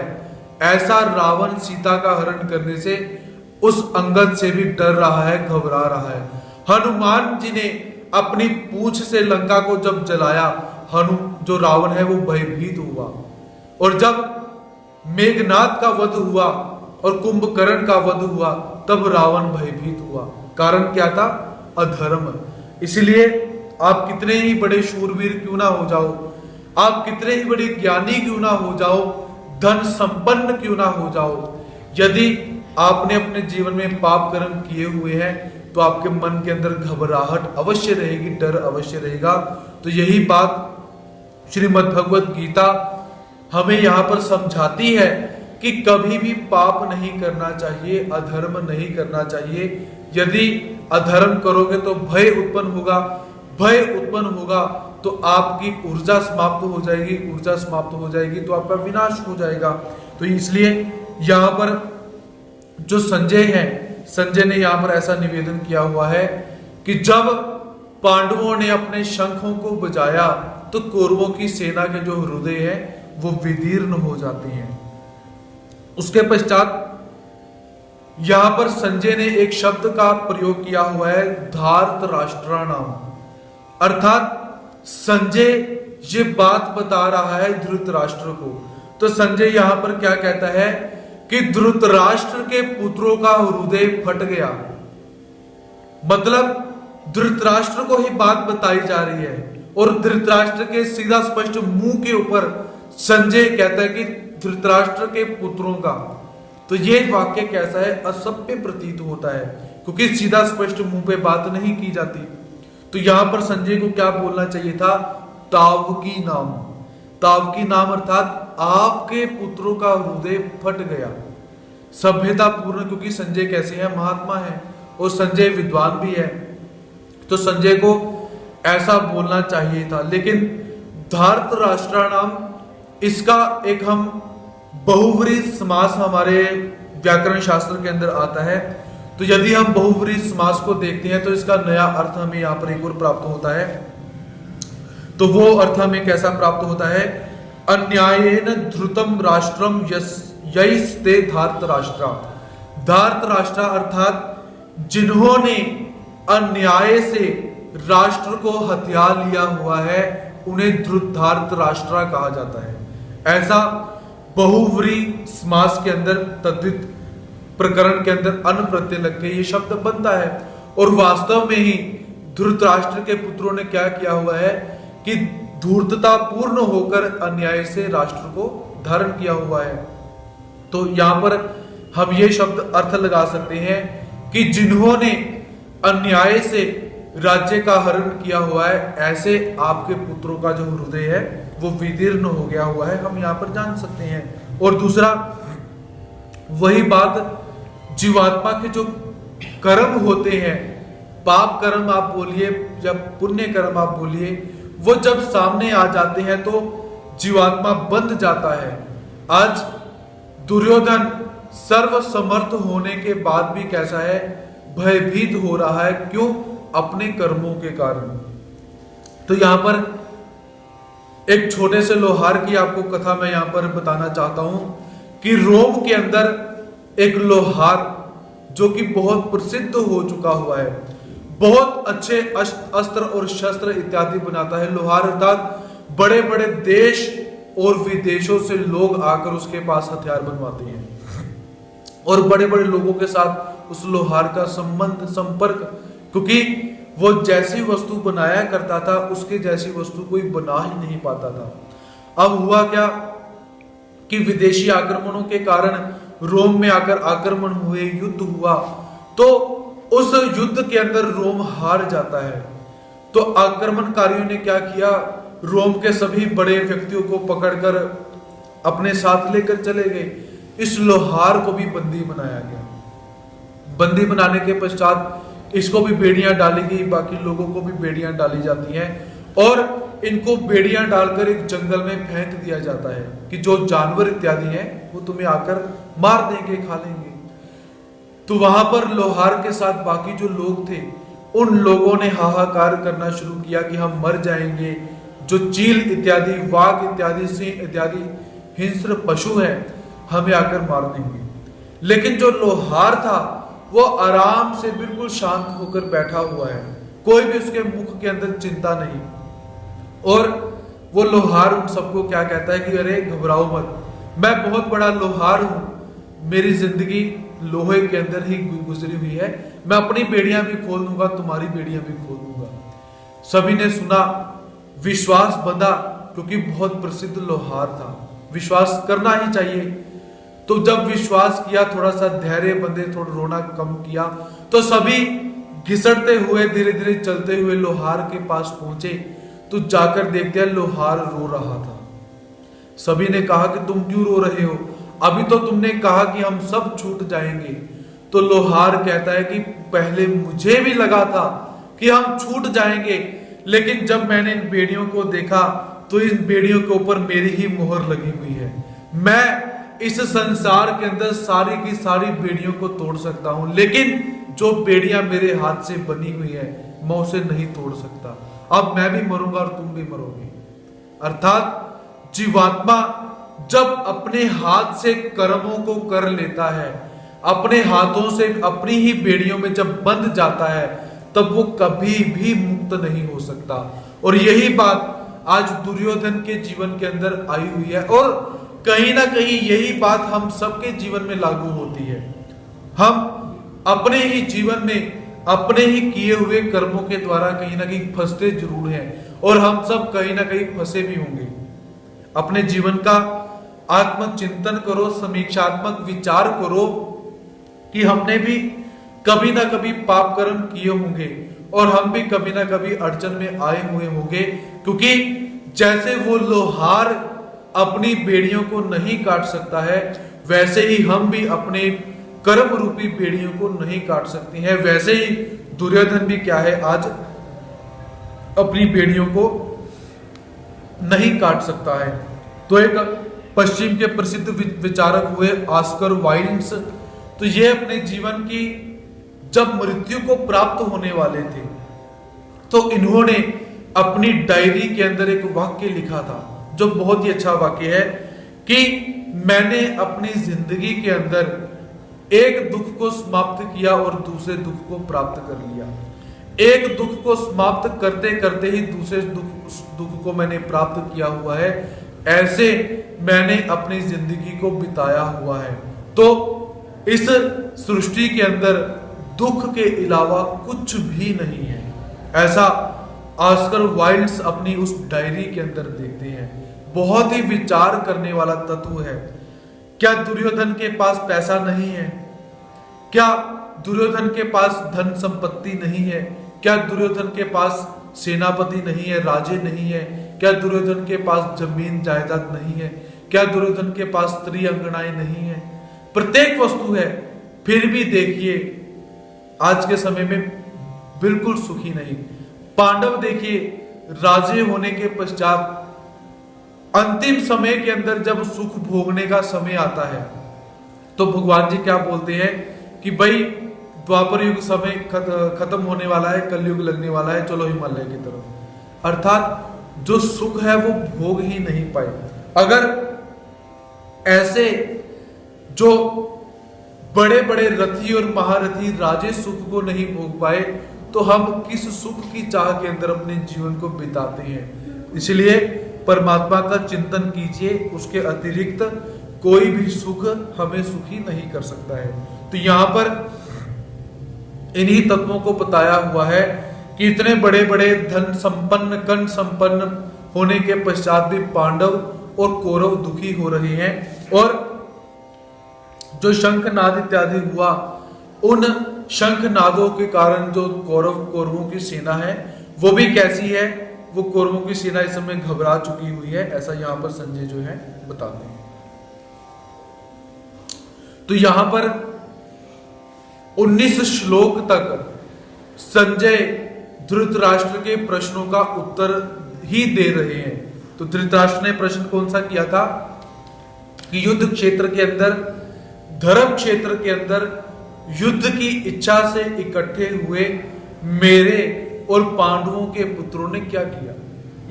ऐसा रावण सीता का हरण करने से उस अंगद से भी डर रहा है, घबरा रहा है। हनुमान जी ने अपनी पूंछ से लंका को जब जलाया, जो रावण है वो भयभीत हुआ। और जब मेघनाद का वध हुआ और कुंभकर्ण का वध हुआ, तब रावण भयभीत हुआ। कारण क्या था? अधर्म। इसलिए आप कितने ही बड़े शूरवीर क्यों ना हो जाओ, आप कितने ही बड़े ज्ञानी क्यों ना हो जाओ, धन संपन्न क्यों ना हो जाओ, यदि आपने अपने जीवन में पाप कर्म किए हुए हैं तो आपके मन के अंदर घबराहट अवश्य रहेगी, डर अवश्य रहेगा। तो यही बात श्रीमद् भगवत गीता हमें यहाँ पर समझाती है कि कभी भी पाप नहीं करना चाहिए, अधर्म नहीं करना चाहिए। यदि अधर्म करोगे तो भय उत्पन्न होगा, भय उत्पन्न होगा तो आपकी ऊर्जा समाप्त हो जाएगी, ऊर्जा समाप्त हो जाएगी तो आपका विनाश हो जाएगा। तो इसलिए यहाँ पर जो संजय है, संजय ने यहाँ पर ऐसा निवेदन किया हुआ है कि जब पांडवों ने अपने शंखों को बजाया तो कौरवों की सेना के जो हृदय है वो विदीर्ण हो जाते हैं। उसके पश्चात यहां पर संजय ने एक शब्द का प्रयोग किया हुआ है, धार्तराष्ट्राणाम, अर्थात संजय ये बात बता रहा है धृतराष्ट्र को। तो संजय यहां पर क्या कहता है कि धृतराष्ट्र के पुत्रों का हृदय फट गया, मतलब धृतराष्ट्र को ही बात बताई जा रही है और धृतराष्ट्र के सीधा स्पष्ट मुंह के ऊपर संजय कहता है कि धृतराष्ट्र के पुत्रों का। तो ये वाक्य कैसा है? असभ्य प्रतीत होता है, क्योंकि सीधा स्पष्ट मुंह पे बात नहीं की जाती। तो यहां पर संजय को क्या बोलना चाहिए था? तावकी नाम, तावकी नाम अर्थात आपके पुत्रों का हृदय फट गया। सभ्यता पूर्ण, क्योंकि संजय कैसे है? महात्मा है और संजय विद्वान भी है, तो संजय को ऐसा बोलना चाहिए था। लेकिन धार्तराष्ट्राणाम, इसका एक हम बहुव्रीहि समास हमारे व्याकरण शास्त्र के अंदर आता है। तो यदि हम बहुव्रीहि समास को देखते हैं तो इसका नया अर्थ हमें यहाँ पर एक और प्राप्त होता है। तो वो अर्थ हमें कैसा प्राप्त होता है? अन्यायेन धृतम राष्ट्रम यैस्ते धार्तराष्ट्रा। धार्तराष्ट्रा अर्थात जिन्होंने अन्याय से राष्ट्र को हथिया लिया हुआ है, उन्हें धार्तराष्ट्रा कहा जाता है। ऐसा बहुव्रीहि समास के अंदर तद्धित प्रकरण के अंदर अन प्रत्यय लग के ये शब्द बनता है। और वास्तव में ही धृतराष्ट्र के पुत्रों ने क्या किया हुआ है कि धूर्तता पूर्ण होकर अन्याय से राष्ट्र को धारण किया हुआ है। तो यहां पर हम ये शब्द अर्थ लगा सकते हैं कि जिन्होंने अन्याय से राज्य का हरण किया हुआ है, ऐसे आपके पुत्रों का जो हृदय है वो विदीर्ण हो गया हुआ है, हम यहाँ पर जान सकते हैं। और दूसरा वही बात, जीवात्मा के जो कर्म होते हैं, पाप कर्म आप बोलिए या पुण्य कर्म आप बोलिए, वो जब सामने आ जाते हैं तो जीवात्मा बंध जाता है। आज दुर्योधन सर्वसमर्थ होने के बाद भी कैसा है? भयभीत हो रहा है। क्यों? अपने कर्मों के कारण। तो यहां पर एक छोटे से लोहार की आपको कथा मैं यहां पर बताना चाहता हूं कि रोम के अंदर एक लोहार जो कि बहुत प्रसिद्ध हो चुका हुआ है, बहुत अच्छे अस्त्र और शस्त्र इत्यादि बनाता है। लोहार अर्थात बड़े बड़े देश और विदेशों से लोग आकर उसके पास हथियार बनवाते हैं और बड़े बड़े लोगों के साथ उस लोहार का संबंध, संपर्क, क्योंकि वो जैसी वस्तु बनाया करता था उसके जैसी वस्तु कोई बना ही नहीं पाता था। अब हुआ क्या कि विदेशी आक्रमणों के कारण रोम में आकर आक्रमण हुए, युद्ध हुआ, तो उस युद्ध के अंदर रोम हार जाता है। तो आक्रमणकारियों ने क्या किया, रोम के सभी बड़े व्यक्तियों को पकड़कर अपने साथ लेकर चले गए। इस लोहार को भी बंदी बनाया गया। बंदी बनाने के पश्चात इसको भी बेड़ियां डाली गई, बाकी लोगों को भी बेड़ियां डाली जाती हैं और इनको बेड़ियां डालकर एक जंगल में फेंक दिया जाता है कि जो जानवर इत्यादि हैं वो तुम्हें आकर मार देंगे, खा लेंगे। तो वहां पर लोहार के साथ बाकी जो लोग थे, उन लोगों ने हाहाकार करना शुरू किया कि हम मर जाएंगे, जो चील इत्यादि, वाघ इत्यादि, सिंह इत्यादि हिंस्र पशु हैं हमें आकर मार देंगे। लेकिन जो लोहार था वो आराम से बिल्कुल शांत होकर बैठा हुआ है, कोई भी उसके मुख के अंदर चिंता नहीं। और वो लोहार उन सबको क्या कहता है कि अरे घबराओ मत, मैं बहुत बड़ा लोहार हूं, मेरी जिंदगी लोहे के अंदर ही गुजरी हुई है, मैं अपनी बेड़ियां भी खोल दूंगा, तुम्हारी बेड़ियां भी खोल दूंगा। सभी ने सुना, विश्वास बंधा, क्योंकि बहुत प्रसिद्ध लोहार था, विश्वास करना ही चाहिए। तो जब विश्वास किया, थोड़ा सा धैर्य बंधे, थोड़ा रोना कम किया, तो सभी घिसटते हुए धीरे धीरे चलते हुए लोहार के पास पहुंचे। तो जाकर देखते हैं लोहार रो रहा था। सभी ने कहा कि तुम क्यों रो रहे हो, अभी तो तुमने कहा कि हम सब छूट जाएंगे। तो लोहार कहता है कि पहले मुझे भी लगा था कि हम छूट जाएंगे, लेकिन जब मैंने इन बेड़ियों को देखा तो इन बेड़ियों के ऊपर मेरी ही मोहर लगी हुई है। मैं इस संसार के अंदर सारी की सारी बेड़ियों को तोड़ सकता हूं, लेकिन जो बेड़ियां मेरे हाथ से बनी हुई है मैं उसे नहीं तोड़ सकता। अब मैं भी मरूंगा और तुम भी मरोगे। अर्थात जीवात्मा जब अपने हाथ से कर्मों को कर लेता है, अपने हाथों से अपनी ही बेड़ियों में जब बंध जाता है, तब वो कभी भी मुक्त नहीं हो सकता। और यही बात आज दुर्योधन के जीवन के अंदर आई हुई है और कहीं ना कहीं यही बात हम सबके जीवन में लागू होती है। हम अपने ही जीवन में अपने ही किए हुए कर्मों के द्वारा कहीं ना कहीं फंसते जरूर हैं और हम सब कहीं ना कहीं फंसे भी होंगे। अपने जीवन का आत्मचिंतन करो, समीक्षात्मक विचार करो कि हमने भी कभी ना कभी पाप कर्म किए होंगे और हम भी कभी ना कभी अड़चन में आए हुए होंगे, क्योंकि जैसे वो लोहार अपनी बेड़ियों को नहीं काट सकता है, वैसे ही हम भी अपने कर्म रूपी बेड़ियों को नहीं काट सकते हैं। वैसे ही दुर्योधन भी क्या है, आज अपनी बेड़ियों को नहीं काट सकता है। तो एक पश्चिम के प्रसिद्ध विचारक हुए ऑस्कर वाइल्ड्स, तो ये अपने जीवन की जब मृत्यु को प्राप्त होने वाले थे, तो इन्होंने अपनी डायरी के अंदर एक वाक्य लिखा था जो बहुत ही अच्छा वाक्य है कि मैंने अपनी जिंदगी के अंदर एक दुख को समाप्त किया और दूसरे दुख को प्राप्त कर लिया। एक दुख को समाप्त करते करते ही दूसरे दुख को मैंने प्राप्त किया हुआ है। ऐसे मैंने अपनी जिंदगी को बिताया हुआ है। तो इस सृष्टि के अंदर दुख के अलावा कुछ भी नहीं है, ऐसा ऑस्कर वाइल्ड्स अपनी उस डायरी के अंदर देखते हैं। बहुत ही विचार करने वाला तत्व है। क्या दुर्योधन के पास पैसा नहीं है? क्या दुर्योधन के पास धन संपत्ति नहीं है? क्या दुर्योधन के पास सेनापति नहीं है, राजे नहीं है? क्या दुर्योधन के पास जमीन जायदाद नहीं है? क्या दुर्योधन के पास स्त्री अंगनाएं नहीं है? प्रत्येक वस्तु है, फिर भी देखिए आज के समय में बिल्कुल सुखी नहीं। पांडव देखिए, राजे होने के पश्चात अंतिम समय के अंदर जब सुख भोगने का समय आता है, तो भगवान जी क्या बोलते हैं कि भाई द्वापर युग समय खत्म होने वाला है, कलयुग लगने वाला है, चलो हिमालय की तरफ। अर्थात जो सुख है वो भोग ही नहीं पाए। अगर ऐसे जो बड़े बड़े रथी और महारथी राजे सुख को नहीं भोग पाए, तो हम किस सुख की चाह के अंदर अपने जीवन को बिताते हैं। इसलिए परमात्मा का चिंतन कीजिए, उसके अतिरिक्त कोई भी सुख हमें सुखी नहीं कर सकता है। तो यहाँ पर इन्हीं तत्वों को बताया हुआ है कि इतने बड़े बड़े धन संपन्न कण संपन्न होने के पश्चात भी पांडव और कौरव दुखी हो रहे हैं। और जो शंखनाद इत्यादि हुआ, उन शंखनादों के कारण जो कौरवों की सेना है वो भी कैसी है, वो कौरवों की सेना इस समय घबरा चुकी हुई है, ऐसा यहां पर संजय जो है बताते हैं। तो यहां पर 19 श्लोक तक संजय धृतराष्ट्र के प्रश्नों का उत्तर ही दे रहे हैं। तो धृतराष्ट्र ने प्रश्न कौन सा किया था कि युद्ध क्षेत्र के अंदर, धर्म क्षेत्र के अंदर युद्ध की इच्छा से इकट्ठे हुए मेरे और पांडवों के पुत्रों ने क्या किया।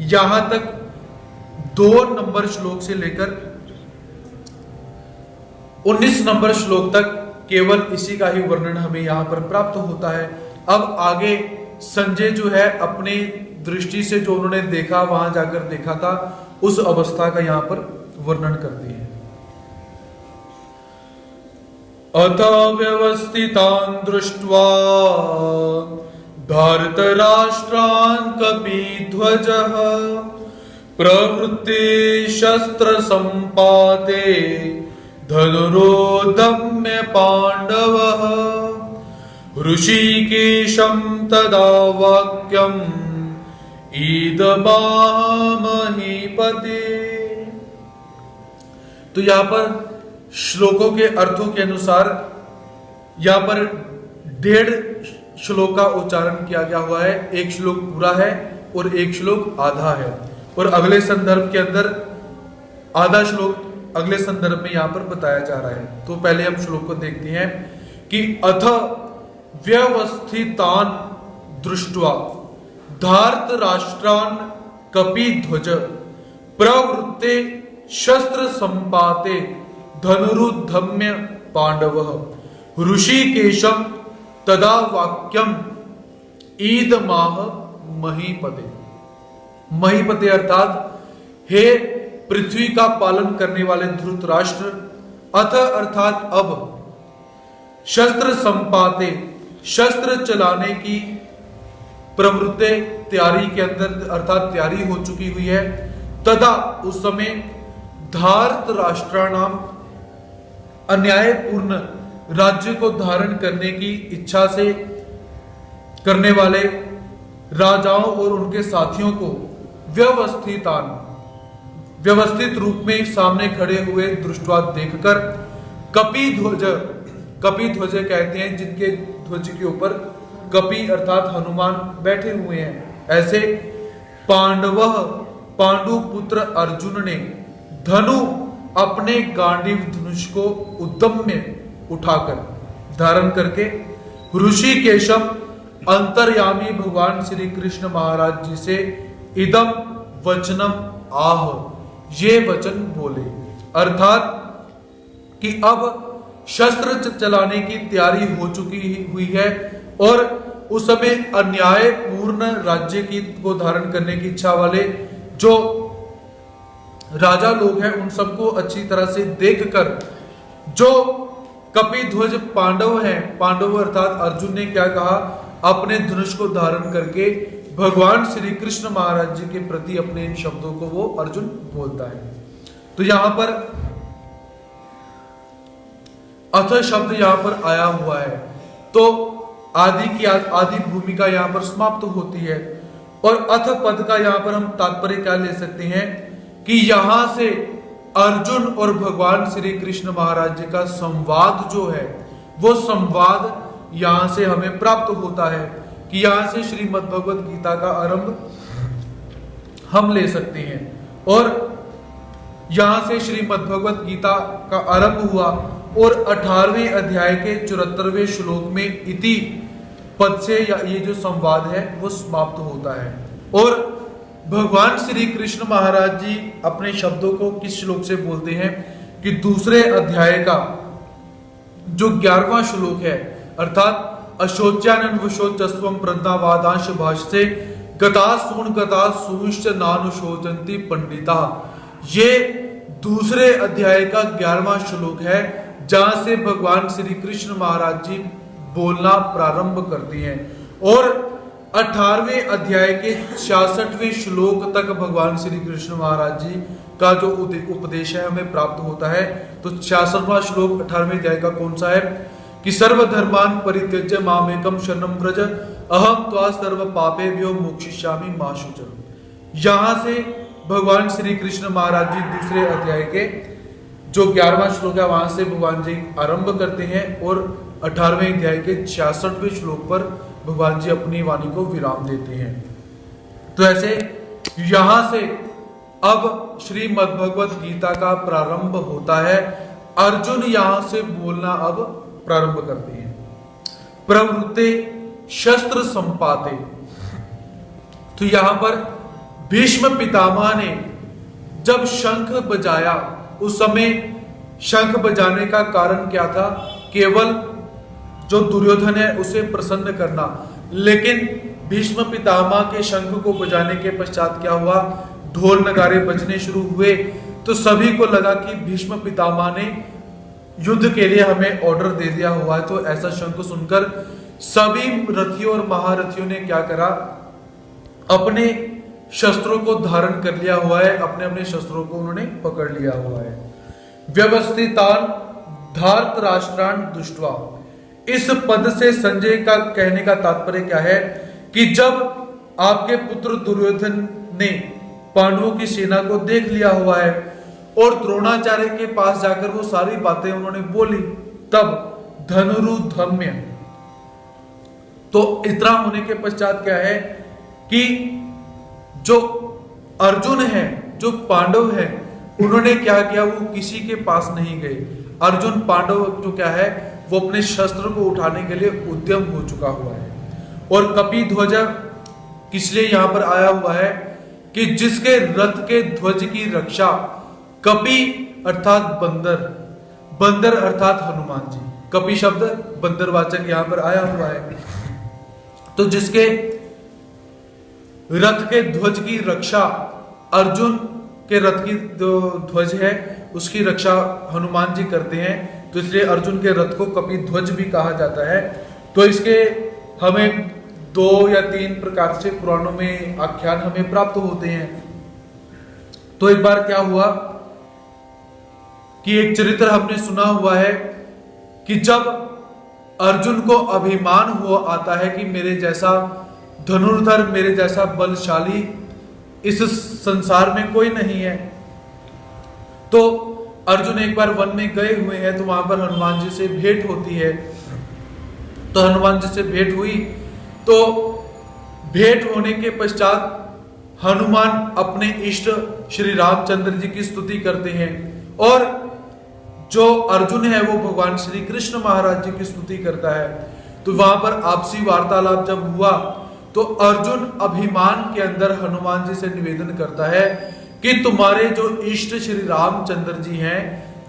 यहां तक 2 नंबर श्लोक से लेकर 19 नंबर श्लोक तक केवल इसी का ही वर्णन हमें यहां पर प्राप्त होता है। अब आगे संजय जो है अपनी दृष्टि से जो उन्होंने देखा, वहां जाकर देखा था, उस अवस्था का यहां पर वर्णन करती है। अथ व्यवस्थितान् दृष्ट्वा धार्तराष्ट्रान् कपिध्वजः प्रवृत्ते शस्त्र संपाते धनुरोधम्य पांडवः ऋषिकेशं तदा वाक्यम् ईदमाह महीपते। तो यहां पर श्लोकों के अर्थों के अनुसार यहां पर 1.5 श्लोक का उच्चारण किया गया हुआ है। एक श्लोक पूरा है और एक श्लोक आधा है, और अगले संदर्भ के अंदर आधा श्लोक अगले संदर्भ में यहां पर बताया जा रहा है। तो पहले हम श्लोक को देखते हैं कि अथ व्यवस्थितान् दृष्ट्वा धार्तराष्ट्रान् कपिध्वज प्रवृत्ते शस्त्र संपाते धनुरुद्धम्य पांडवः ऋषिकेशं तदा वाक्यम ईदमाह महीपते। महीपते अर्थात हे पृथ्वी का पालन करने वाले धृतराष्ट्र, अथ अर्थात अब, शस्त्र संपाते शस्त्र चलाने की प्रवृत्ति तैयारी के अंदर अर्थात तैयारी हो चुकी हुई है, तदा उस समय धार्तराष्ट्राणाम अन्यायपूर्ण राज्य को धारण करने की इच्छा से करने वाले राजाओं और उनके साथियों को व्यवस्थित रूप में सामने खड़े हुए दृष्टवा देखकर कपिध्वज, कपिध्वज कहते हैं जिनके ध्वज के ऊपर कपि अर्थात हनुमान बैठे हुए हैं, ऐसे पांडु पुत्र अर्जुन ने धनु अपने गांडीव धनुष को उद्यम में उठाकर धारण करके ऋषिकेशम अंतर्यामी भगवान श्री कृष्ण महाराज जी से इदम वचनम आह, ये वचन बोले, अर्थात कि अब शस्त्र चलाने की तैयारी हो चुकी हुई है और उस समय अन्यायपूर्ण राज्य की को धारण करने की इच्छा वाले जो राजा लोग हैं उन सबको अच्छी तरह से देखकर जो कपिध्वज पांडव हैं, पांडव अर्थात अर्जुन ने क्या कहा, अपने धनुष को धारण करके भगवान श्री कृष्ण महाराज जी के प्रति अपने इन शब्दों को वो अर्जुन बोलता है। तो यहां पर अथ शब्द यहां पर आया हुआ है, तो आदि भूमिका यहां पर समाप्त होती है, और अथ पद का यहां पर हम तात्पर्य क्या ले सकते हैं कि यहां से अर्जुन और भगवान श्री कृष्ण महाराज जी का संवाद जो है वो संवाद यहां से हमें प्राप्त होता है कि यहां से श्रीमद् भगवत गीता का आरंभ हम ले सकते हैं, और यहां से श्रीमद् भगवत गीता का आरंभ हुआ और 18वें अध्याय के 74वें श्लोक में इति पद से ये जो संवाद है वो समाप्त होता है। और भगवान श्री कृष्ण महाराज जी अपने शब्दों को किस श्लोक से बोलते हैं कि दूसरे अध्याय का जो 11वां श्लोक है, अर्थात अशोच्यानन्वशोचस्वम प्रज्ञावादांश भाष्ये गता सुनिश्च नानुशोचन्ति पंडिता, ये दूसरे अध्याय का 11वां श्लोक है जहां से भगवान श्री कृष्ण महाराज जी बोलना प्रारंभ करते हैं, और 18वें अध्याय के 66वें श्लोक तक भगवान श्री कृष्ण महाराज जी का जो उपदेश है हमें प्राप्त होता है। तो 66वां श्लोक 18वें अध्याय का कौन सा है कि सर्वधर्मान परित्यज्य मामेकम शरणं व्रज अहम त्वा सर्व पापेभ्यो मोक्षयिष्यामि मा शुचः। यहां से भगवान श्री कृष्ण महाराज जी दूसरे अध्याय के जो 11वां श्लोक है वहां से भगवान जी आरंभ करते हैं और 18वें अध्याय के 66वें श्लोक पर भगवान जी अपनी वाणी को विराम देते हैं। तो ऐसे यहां से अब श्रीमद् भगवत गीता का प्रारंभ होता है। अर्जुन यहां से बोलना अब प्रारंभ करते हैं। प्रवृत्ते शस्त्र संपाते। तो यहां पर भीष्म पितामह ने जब शंख बजाया, उस समय शंख बजाने का कारण क्या था? केवल जो दुर्योधन है उसे प्रसन्न करना। लेकिन भीष्म पितामह के शंख को बजाने के पश्चात क्या हुआ? ढोल नगाड़े बजने शुरू हुए। तो सभी को लगा कि भीष्म पितामह ने युद्ध के लिए हमें ऑर्डर दे दिया हुआ है। तो ऐसा शंख सुनकर सभी रथियों और महारथियों ने क्या करा? अपने शस्त्रों को धारण कर लिया हुआ है, अपने अपने शस्त्रों को उन्होंने पकड़ लिया हुआ है। व्यवस्थितान धार्तराष्ट्रान दुष्टवा। इस पद से संजय का कहने का तात्पर्य क्या है कि जब आपके पुत्र दुर्योधन ने पांडवों की सेना को देख लिया हुआ है और द्रोणाचार्य के पास जाकर वो सारी बातें उन्होंने बोली, तब धनुरुधम्य। तो इतना होने के पश्चात क्या है कि जो अर्जुन है, जो पांडव है, उन्होंने क्या किया? वो किसी के पास नहीं गए। अर्जुन पांडव जो क्या है वो अपने शस्त्र को उठाने के लिए उद्यम हो चुका हुआ है। और कपि ध्वज किसलिए यहां पर आया हुआ है कि जिसके रथ के ध्वज की रक्षा कपि अर्थात बंदर, बंदर अर्थात हनुमान जी। कपि शब्द बंदरवाचक यहां पर आया हुआ है। तो जिसके रथ के ध्वज की रक्षा, अर्जुन के रथ की ध्वज है उसकी रक्षा हनुमान जी करते हैं, तो इसलिए अर्जुन के रथ को कपि ध्वज भी कहा जाता है। तो इसके हमें 2 या 3 प्रकार से पुराणों में आख्यान हमें प्राप्त होते हैं। तो एक बार क्या हुआ कि एक चरित्र हमने सुना हुआ है कि जब अर्जुन को अभिमान हुआ आता है कि मेरे जैसा धनुर्धर, मेरे जैसा बलशाली इस संसार में कोई नहीं है, तो अर्जुन एक बार वन में गए हुए हैं, तो वहां पर हनुमान जी से भेंट होती है। तो हनुमान जी से भेंट हुई, तो भेंट होने के पश्चात हनुमान अपने इष्ट श्री रामचंद्र जी की स्तुति करते हैं और जो अर्जुन है वो भगवान श्री कृष्ण महाराज जी की स्तुति करता है। तो वहां पर आपसी वार्तालाप जब हुआ तो अर्जुन अभिमान के अंदर हनुमान जी से निवेदन करता है कि तुम्हारे जो इष्ट श्री रामचंद्र जी हैं,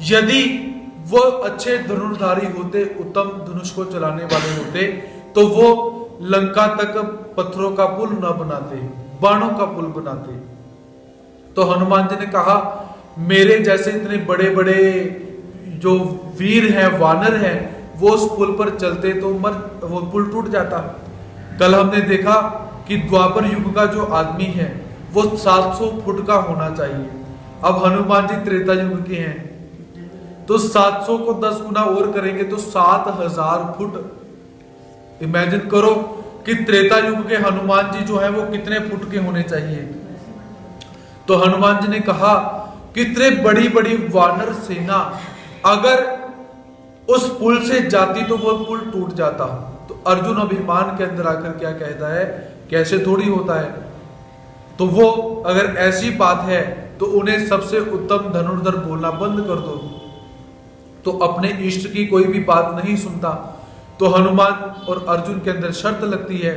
यदि वो अच्छे धनुर्धारी होते, उत्तम धनुष को चलाने वाले होते, तो वो लंका तक पत्थरों का पुल न बनाते, बाणों का पुल बनाते। तो हनुमान जी ने कहा मेरे जैसे इतने बड़े बड़े जो वीर हैं, वानर हैं, वो उस पुल पर चलते तो वो पुल टूट जाता। कल हमने देखा कि द्वापर युग का जो आदमी है वो 700 फुट का होना चाहिए। अब हनुमान जी त्रेता युग के हैं, तो 700 को 10 गुना और करेंगे तो 7000 फुट। इमेजिन करो कि त्रेता युग के हनुमान जी जो है वो कितने फुट के होने चाहिए। तो हनुमान जी ने कहा कितने बड़ी बड़ी वानर सेना अगर उस पुल से जाती तो वो पुल टूट जाता। तो अर्जुन अभिमान के अंदर आकर क्या कहता है, कैसे थोड़ी होता है। तो वो अगर ऐसी बात है तो उन्हें सबसे उत्तम धनुर्धर बोलना बंद कर दो। तो अपने इष्ट की कोई भी बात नहीं सुनता। तो हनुमान और अर्जुन के अंदर शर्त लगती है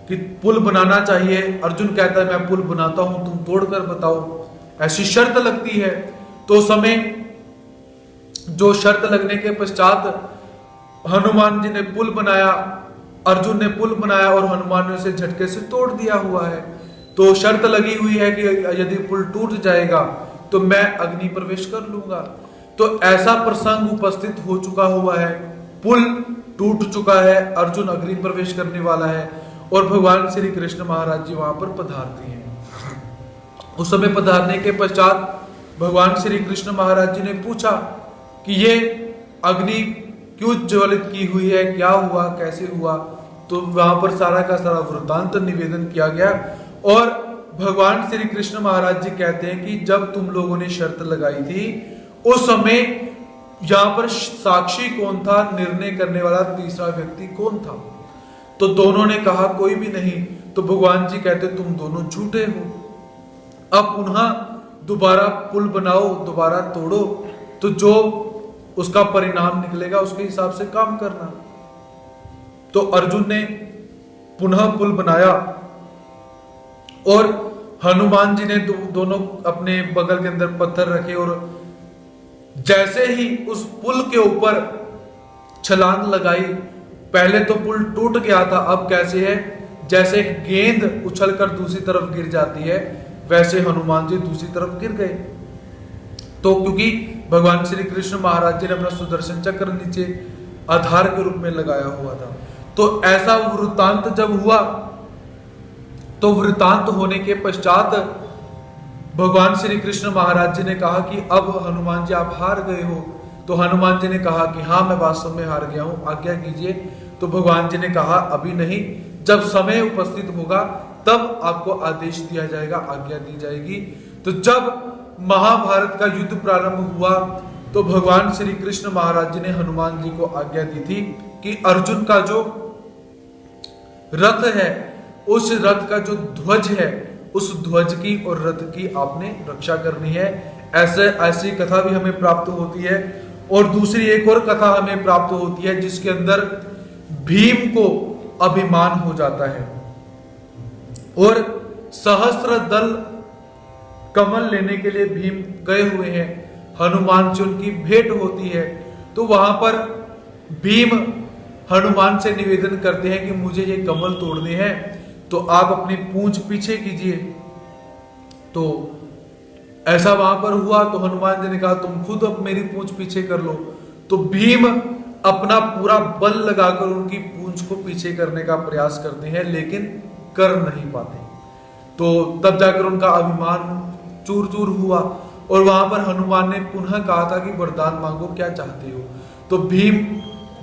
कि पुल बनाना चाहिए। अर्जुन कहता है मैं पुल बनाता हूं, तुम तोड़कर बताओ, ऐसी शर्त लगती है। तो समय जो शर्त लगने के पश्चात हनुमान जी ने पुल बनाया, अर्जुन ने पुल बनाया और हनुमान ने उसे झटके से तोड़ दिया हुआ है। तो शर्त लगी हुई है कि यदि पुल टूट जाएगा तो मैं अग्नि प्रवेश कर लूंगा। तो ऐसा प्रसंग उपस्थित हो चुका हुआ है, पुल टूट चुका है, अर्जुन अग्नि प्रवेश करने वाला है और भगवान श्री कृष्ण महाराज जी वहां पर पधारते हैं। उस समय पधारने के पश्चात भगवान श्री कृष्ण महाराज जी ने पूछा कि ये अग्नि क्यों ज्वलित की हुई है, क्या हुआ, कैसे हुआ। तो वहां पर सारा का सारा वृत्तांत निवेदन किया गया। और भगवान श्री कृष्ण महाराज जी कहते हैं कि जब तुम लोगों ने शर्त लगाई थी उस समय यहां पर साक्षी कौन था, निर्णय करने वाला तीसरा व्यक्ति कौन था। तो दोनों ने कहा कोई भी नहीं। तो भगवान जी कहते तुम दोनों झूठे हो, अब पुनः दोबारा पुल बनाओ, दोबारा तोड़ो, तो जो उसका परिणाम निकलेगा उसके हिसाब से काम करना। तो अर्जुन ने पुनः पुल बनाया और हनुमान जी ने दोनों अपने बगल के अंदर पत्थर रखे और जैसे ही उस पुल के ऊपर छलांग लगाई, पहले तो पुल टूट गया था, अब कैसे है, जैसे गेंद उछलकर दूसरी तरफ गिर जाती है वैसे हनुमान जी दूसरी तरफ गिर गए। तो क्योंकि भगवान श्री कृष्ण महाराज जी ने अपना सुदर्शन चक्र नीचे आधार के रूप में लगाया हुआ था। तो ऐसा वृत्तांत जब हुआ तो वृत्तांत होने के पश्चात भगवान श्री कृष्ण महाराज जी ने कहा कि अब हनुमान जी आप हार गए हो। तो हनुमान जी ने कहा कि हाँ मैं वास्तव में हार गया हूं, आज्ञा कीजिए। तो भगवान जी ने कहा अभी नहीं, जब समय उपस्थित होगा तब आपको आदेश दिया जाएगा, आज्ञा दी जाएगी। तो जब महाभारत का युद्ध प्रारंभ हुआ तो भगवान श्री कृष्ण महाराज जी ने हनुमान जी को आज्ञा दी थी कि अर्जुन का जो रथ है उस रथ का जो ध्वज है उस ध्वज की और रथ की आपने रक्षा करनी है। ऐसी कथा भी हमें प्राप्त होती है। और दूसरी एक और कथा हमें प्राप्त होती है जिसके अंदर भीम को अभिमान हो जाता है और सहस्त्र दल कमल लेने के लिए भीम गए हुए हैं, हनुमान से उनकी भेंट होती है। तो वहां पर भीम हनुमान से निवेदन करते हैं कि मुझे ये कमल तोड़ने हैं, तो आप अपनी पूंछ पीछे कीजिए। तो ऐसा वहां पर हुआ तो हनुमान जी ने कहा तुम खुद अब मेरी पूंछ पीछे कर लो। तो भीम अपना पूरा बल लगाकर उनकी पूंछ को पीछे करने का प्रयास करते हैं लेकिन कर नहीं पाते। तो तब जाकर उनका अभिमान चूर चूर हुआ और वहां पर हनुमान ने पुनः कहा था कि वरदान मांगो, क्या चाहते हो। तो भीम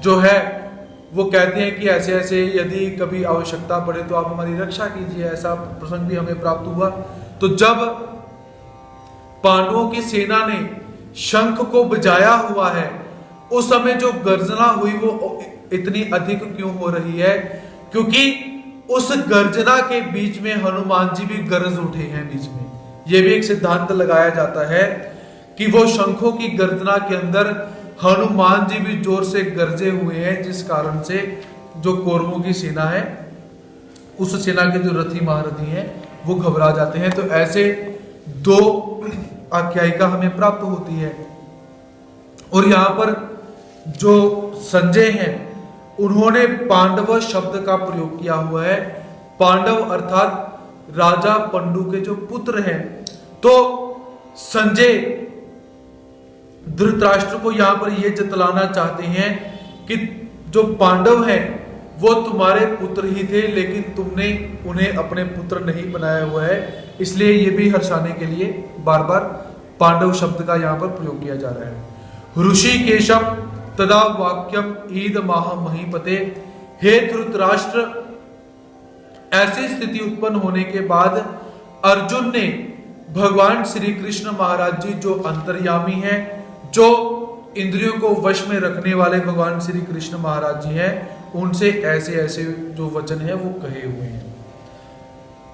जो है वो कहते हैं कि ऐसे ऐसे यदि कभी आवश्यकता पड़े तो आप हमारी रक्षा कीजिए। ऐसा प्रसंग भी हमें प्राप्त हुआ। तो जब पांडवों की सेना ने शंख को बजाया हुआ है उस समय जो गर्जना हुई वो इतनी अधिक क्यों हो रही है, क्योंकि उस गर्जना के बीच में हनुमान जी भी गरज उठे हैं बीच में। यह भी एक सिद्धांत लगाया जाता है कि वो शंखों की गर्जना के अंदर हनुमान जी भी जोर से गरजे हुए हैं, जिस कारण से जो कौरवों की सेना है उस सेना के जो रथी महारथी हैं वो घबरा जाते हैं। तो ऐसे दो आख्यायिका हमें प्राप्त होती है। और यहां पर जो संजय हैं उन्होंने पांडव शब्द का प्रयोग किया हुआ है। पांडव अर्थात राजा पंडु के जो पुत्र हैं। तो संजय धृतराष्ट्र को यहां पर यह जतलाना चाहते हैं कि जो पांडव हैं वो तुम्हारे पुत्र ही थे लेकिन तुमने उन्हें अपने पुत्र नहीं बनाया हुआ है, इसलिए ये भी हर्षाने के लिए बार बार पांडव शब्द का यहां पर प्रयोग किया जा रहा है। ऋषिकेशम तदा वाक्यम ईद माह महीपते। हे धृतराष्ट्र, ऐसी स्थिति उत्पन्न होने के बाद अर्जुन ने भगवान श्री कृष्ण महाराज जी जो अंतर्यामी हैं, जो इंद्रियों को वश में रखने वाले भगवान श्री कृष्ण महाराज जी हैं, उनसे ऐसे ऐसे जो वचन है वो कहे हुए हैं।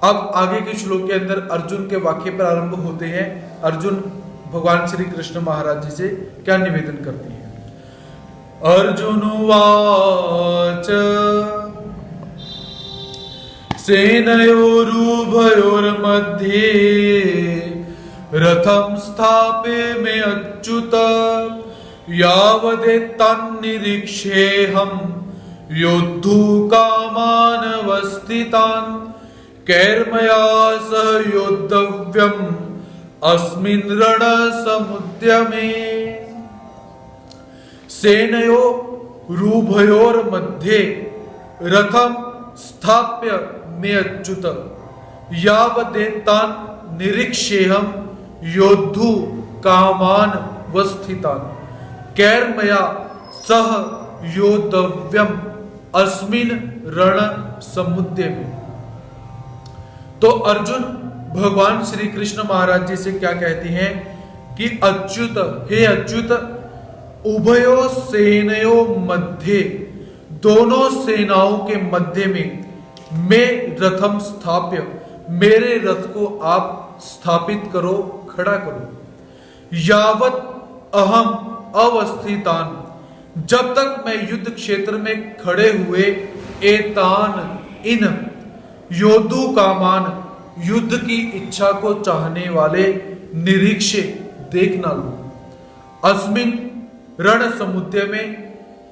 अब आगे के श्लोक के अंदर अर्जुन के वाक्य प्रारंभ होते हैं। अर्जुन भगवान श्री कृष्ण महाराज जी से क्या निवेदन करते हैं। अर्जुन उवाच सेनयोरुभयोर्मध्ये रथं स्थापयामि अच्युत यावदेतान्निरीक्षेऽहं योद्धुकामानवस्थितान् कैर्मया सह योद्धव्यम् अस्मिन् रणसमुद्यमे। सेनयोरुभयोर्मध्ये रथं स्थाप्यामि अच्युत यावदेतान् निरीक्षेऽहं योद्धु कामान वस्थितान कैर्मया सह योद्धव्यम अस्मिन रण समुद्य में। तो अर्जुन भगवान श्री कृष्ण महाराज जी से क्या कहती हैं कि अच्युत, हे अच्युत, उभयो सेनयो मध्य, दोनों सेनाओं के मध्य में मैं रथम स्थाप्य, मेरे रथ को आप स्थापित करो, खड़ा करो। यावत अहम अवस्थितान, जब तक मैं युद्ध क्षेत्र में खड़े हुए एतान इन योद्धु कामान, युद्ध की इच्छा को चाहने वाले निरीक्ष देख ना लूं। अस्मिन रण समुद्य में,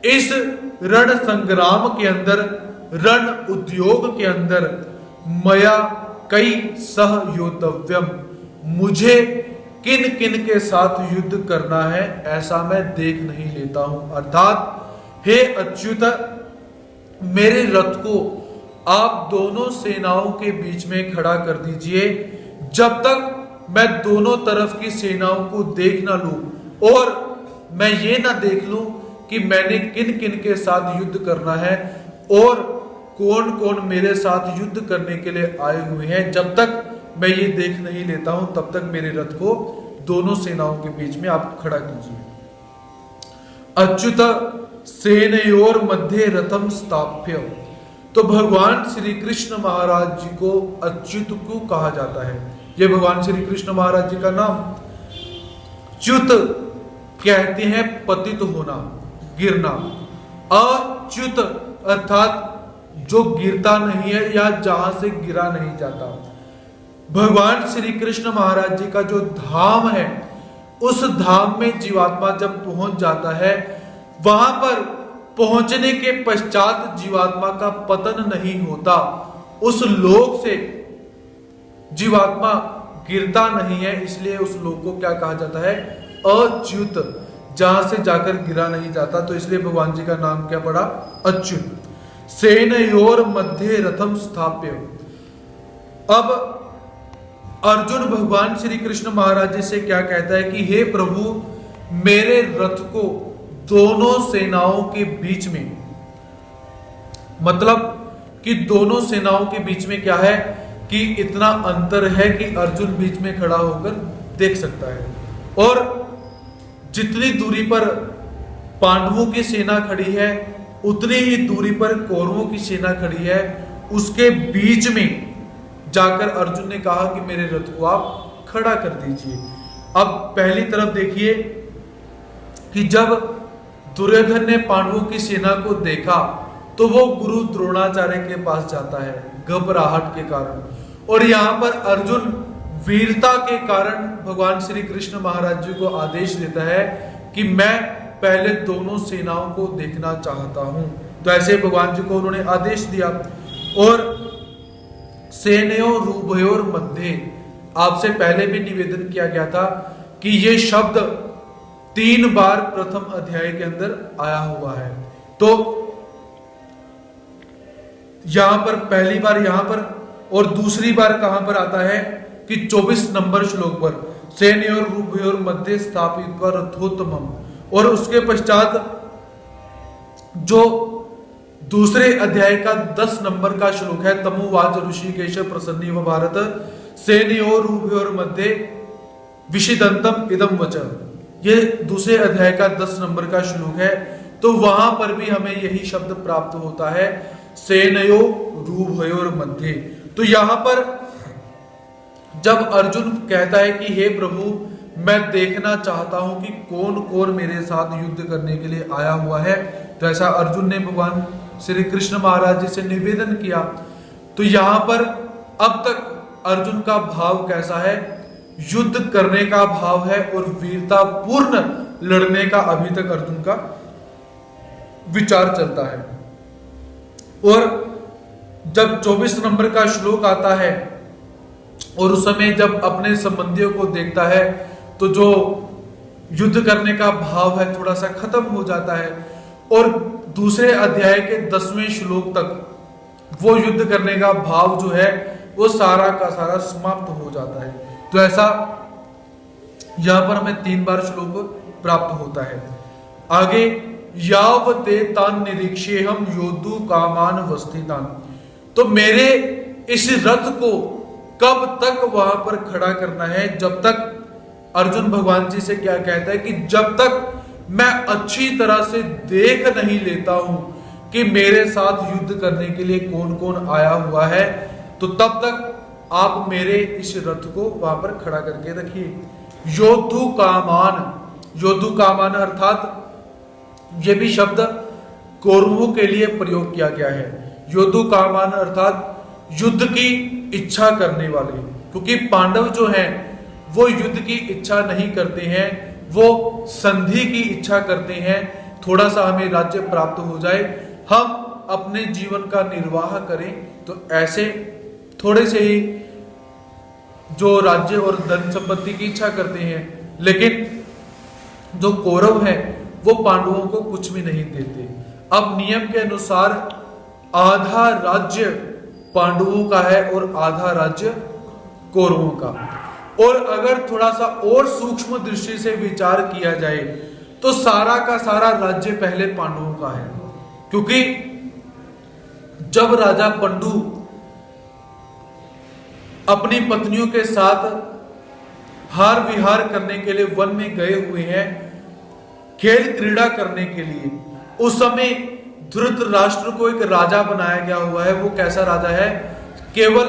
इस रण संग्राम के अंदर, रण उद्योग के अंदर, मया कई सह योद्धव्यम, मुझे किन किन के साथ युद्ध करना है ऐसा मैं देख नहीं लेता हूं। अर्थात हे अच्युत, मेरे रथ को आप दोनों सेनाओं के बीच में खड़ा कर दीजिए, जब तक मैं दोनों तरफ की सेनाओं को देख ना लूं और मैं ये ना देख लूं कि मैंने किन किन के साथ युद्ध करना है और कौन कौन मेरे साथ युद्ध करने के लिए आए हुए हैं। जब तक मैं ये देख नहीं लेता हूं तब तक मेरे रथ को दोनों सेनाओं के बीच में आप खड़ा कीजिए। अच्युत सेनयोर मध्य रथम स्थाप्य, तो भगवान श्री कृष्ण महाराज जी को अच्युत को कहा जाता है। ये भगवान श्री कृष्ण महाराज जी का नाम। च्युत कहते हैं पतित होना, गिरना। अच्युत अर्थात जो गिरता नहीं है या जहां से गिरा नहीं जाता। भगवान श्री कृष्ण महाराज जी का जो धाम है, उस धाम में जीवात्मा जब पहुंच जाता है, वहां पर पहुंचने के पश्चात जीवात्मा का पतन नहीं होता। उस लोक से जीवात्मा गिरता नहीं है, इसलिए उस लोक को क्या कहा जाता है? अच्युत, जहां से जाकर गिरा नहीं जाता। तो इसलिए भगवान जी का नाम क्या पड़ा? अच्युत। सेनयोर मध्य रथम स्थाप्य। अब अर्जुन भगवान श्री कृष्ण महाराज जी से क्या कहता है कि हे प्रभु, मेरे रथ को दोनों सेनाओं के बीच में, मतलब कि दोनों सेनाओं के बीच में क्या है कि इतना अंतर है कि अर्जुन बीच में खड़ा होकर देख सकता है, और जितनी दूरी पर पांडवों की सेना खड़ी है उतनी ही दूरी पर कौरवों की सेना खड़ी है। उसके बीच में जाकर अर्जुन ने कहा कि मेरे रथ को आप खड़ा कर दीजिए। अब पहली तरफ देखिए कि जब दुर्योधन ने पांडवों की सेना को देखा तो वो गुरु द्रोणाचार्य के पास जाता है घबराहट के कारण, और यहां पर अर्जुन वीरता के कारण भगवान श्री कृष्ण महाराज जी को आदेश देता है कि मैं पहले दोनों सेनाओं को देखना चाहता हूं। तो ऐसे भगवान जी को उन्होंने आदेश दिया। और सेनयोर उभयोर मध्य, आपसे पहले भी निवेदन किया गया था कि ये शब्द 3 बार प्रथम अध्याय के अंदर आया हुआ है। तो यहां पर पहली बार यहां पर, और दूसरी बार कहां पर आता है कि 24 नंबर श्लोक पर, सेनयोर उभयोर मध्य स्थापित रथोत्तमम। और उसके पश्चात जो दूसरे अध्याय का 10 नंबर का श्लोक है, तमुवाच ऋषिकेश प्रसन्नीव भारत सेनयोर उभयोर मध्य विषिदंतम इदम वचः, ये दूसरे अध्याय का 10 नंबर का श्लोक है। तो वहां पर भी हमें यही शब्द प्राप्त होता है, सेनयो उभयोर मध्य। तो यहां पर जब अर्जुन कहता है कि हे प्रभु, मैं देखना चाहता हूं कि कौन कौन मेरे साथ युद्ध करने के लिए आया हुआ है, तो ऐसा अर्जुन ने भगवान श्री कृष्ण महाराज जी से निवेदन किया। तो यहां पर अब तक अर्जुन का भाव कैसा है? युद्ध करने का भाव है और वीरता पूर्ण लड़ने का अभी तक अर्जुन का विचार चलता है। और जब 24 नंबर का श्लोक आता है और उस समय जब अपने संबंधियों को देखता है तो जो युद्ध करने का भाव है थोड़ा सा खत्म हो जाता है, और दूसरे अध्याय के 10वें श्लोक तक वो युद्ध करने का भाव जो है वो सारा का सारा समाप्त हो जाता है। तो ऐसा यहां पर हमें 3 बार श्लोक प्राप्त होता है। आगे यावते तान निरीक्षेहम योद्धु कामान वस्थितान, तो मेरे इस रथ को कब तक वहां पर खड़ा करना है, जब तक, अर्जुन भगवान जी से क्या कहता है कि जब तक मैं अच्छी तरह से देख नहीं लेता हूं कि मेरे साथ युद्ध करने के लिए कौन कौन आया हुआ है, तो तब तक आप मेरे इस रथ को वहां पर खड़ा करके रखिए। योद्धु कामान, योद्धु कामान अर्थात ये भी शब्द कौरवों के लिए प्रयोग किया गया है। योद्धु कामान अर्थात युद्ध की इच्छा करने वाले, क्योंकि पांडव जो हैं वो युद्ध की इच्छा नहीं करते हैं, वो संधि की इच्छा करते हैं। थोड़ा सा हमें राज्य प्राप्त हो जाए, हम अपने जीवन का निर्वाह करें, तो ऐसे थोड़े से ही जो राज्य और धन संपत्ति की इच्छा करते हैं। लेकिन जो कौरव है वो पांडवों को कुछ भी नहीं देते। अब नियम के अनुसार आधा राज्य पांडवों का है और आधा राज्य कौरवों का। और अगर थोड़ा सा और सूक्ष्म दृष्टि से विचार किया जाए तो सारा का सारा राज्य पहले पांडवों का है, क्योंकि जब राजा पंडु अपनी पत्नियों के साथ हार विहार करने के लिए वन में गए हुए हैं, खेल क्रीड़ा करने के लिए, उस समय धृतराष्ट्र को एक राजा बनाया गया हुआ है। वो कैसा राजा है? केवल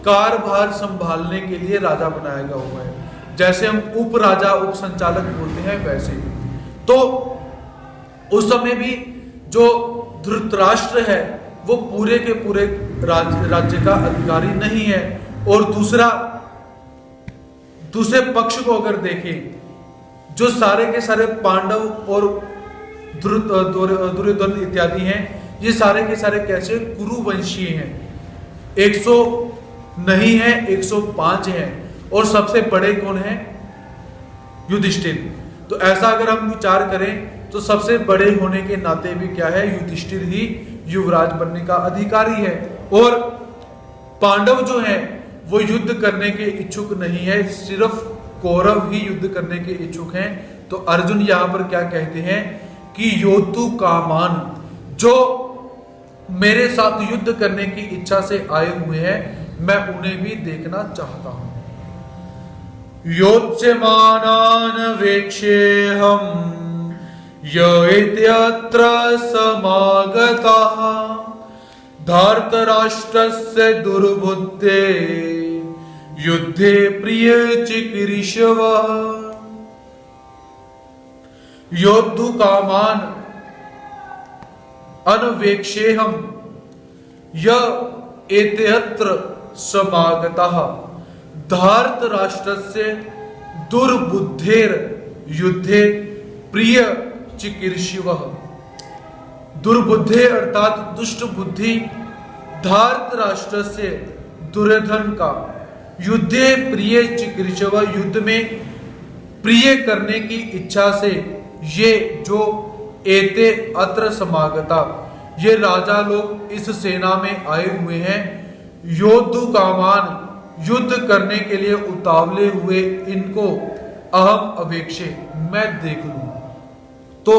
कारभार संभालने के लिए राजा बनाया गया हुआ है। जैसे हम उप राजा उप संचालक बोलते हैं वैसे। तो उस समय भी जो धृतराष्ट्र है वो पूरे के पूरे राज्य का अधिकारी नहीं है। और दूसरे पक्ष को अगर देखें, जो सारे के सारे पांडव और दुर्योधन इत्यादि हैं, ये सारे के सारे कैसे कुरुवंशीय हैं। 100 नहीं है, 105 हैं। और सबसे बड़े कौन हैं? युधिष्ठिर। तो ऐसा अगर हम विचार करें तो सबसे बड़े होने के नाते भी क्या है, युधिष्ठिर ही युवराज बनने का अधिकारी है। और पांडव जो हैं वो युद्ध करने के इच्छुक नहीं है, सिर्फ कौरव ही युद्ध करने के इच्छुक हैं। तो अर्जुन यहां पर क्या कहते हैं कि योद्धु कामान, जो मेरे साथ युद्ध करने की इच्छा से आए हुए हैं, मैं उन्हें भी देखना चाहता हूं। योत्स्यमानान् वेक्षेऽहं य इत्यत्र समागताः धार्तराष्ट्रस्य दुर्बुद्धे युद्धे प्रिय चिकीर्षवः। योद्धु कामान अन्वेक्षेऽहं य एत्यत्र समागताः धार्तराष्ट्रस्य दुर्बुद्धेर युद्धे प्रिय चिकीर्षवः। दुर्बुद्धे अर्थात दुष्ट बुद्धि धार्तराष्ट्र से दुर्योधन का युद्धे प्रिय चिकीर्षवः, युद्ध में प्रिय करने की इच्छा से ये जो एते अत्र समागता, ये राजा लोग इस सेना में आए हुए हैं। योद्धु कामान, युद्ध करने के लिए उतावले हुए इनको अहम अवेक्षे, मैं देख लूं। तो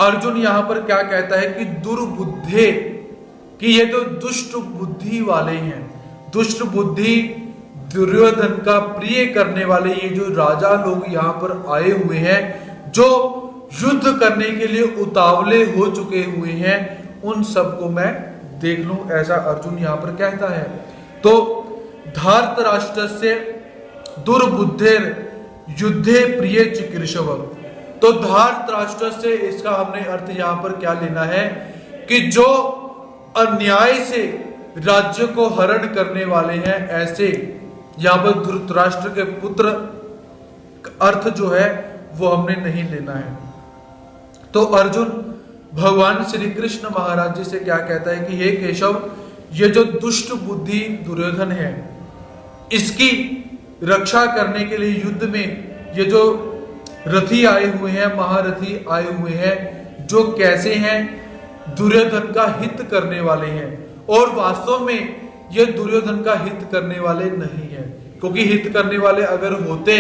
अर्जुन यहां पर क्या कहता है कि दुर्बुद्धे, कि ये तो दुष्ट बुद्धि वाले हैं, दुष्ट बुद्धि दुर्योधन का प्रिय करने वाले ये जो राजा लोग यहां पर आए हुए हैं, जो युद्ध करने के लिए उतावले हो चुके हुए हैं, उन सबको मैं देख लूं, ऐसा अर्जुन यहां पर कहता है। तो धार्तराष्ट्र से दुर्बुद्धेर युद्धे प्रिय चिकीर्षवः, तो धार्तराष्ट्र से इसका हमने अर्थ यहां पर क्या लेना है कि जो अन्याय से राज्य को हरण करने वाले हैं, ऐसे यहां पर धृतराष्ट्र के पुत्र अर्थ जो है वो हमने नहीं लेना है। तो अर्जुन भगवान श्री कृष्ण महाराज जी से क्या कहता है कि हे केशव, ये जो दुष्ट बुद्धि दुर्योधन है, इसकी रक्षा करने के लिए युद्ध में ये जो रथी आए हुए हैं, महारथी आए हुए हैं, जो कैसे हैं, दुर्योधन का हित करने वाले हैं। और वास्तव में ये दुर्योधन का हित करने वाले नहीं है, क्योंकि हित करने वाले अगर होते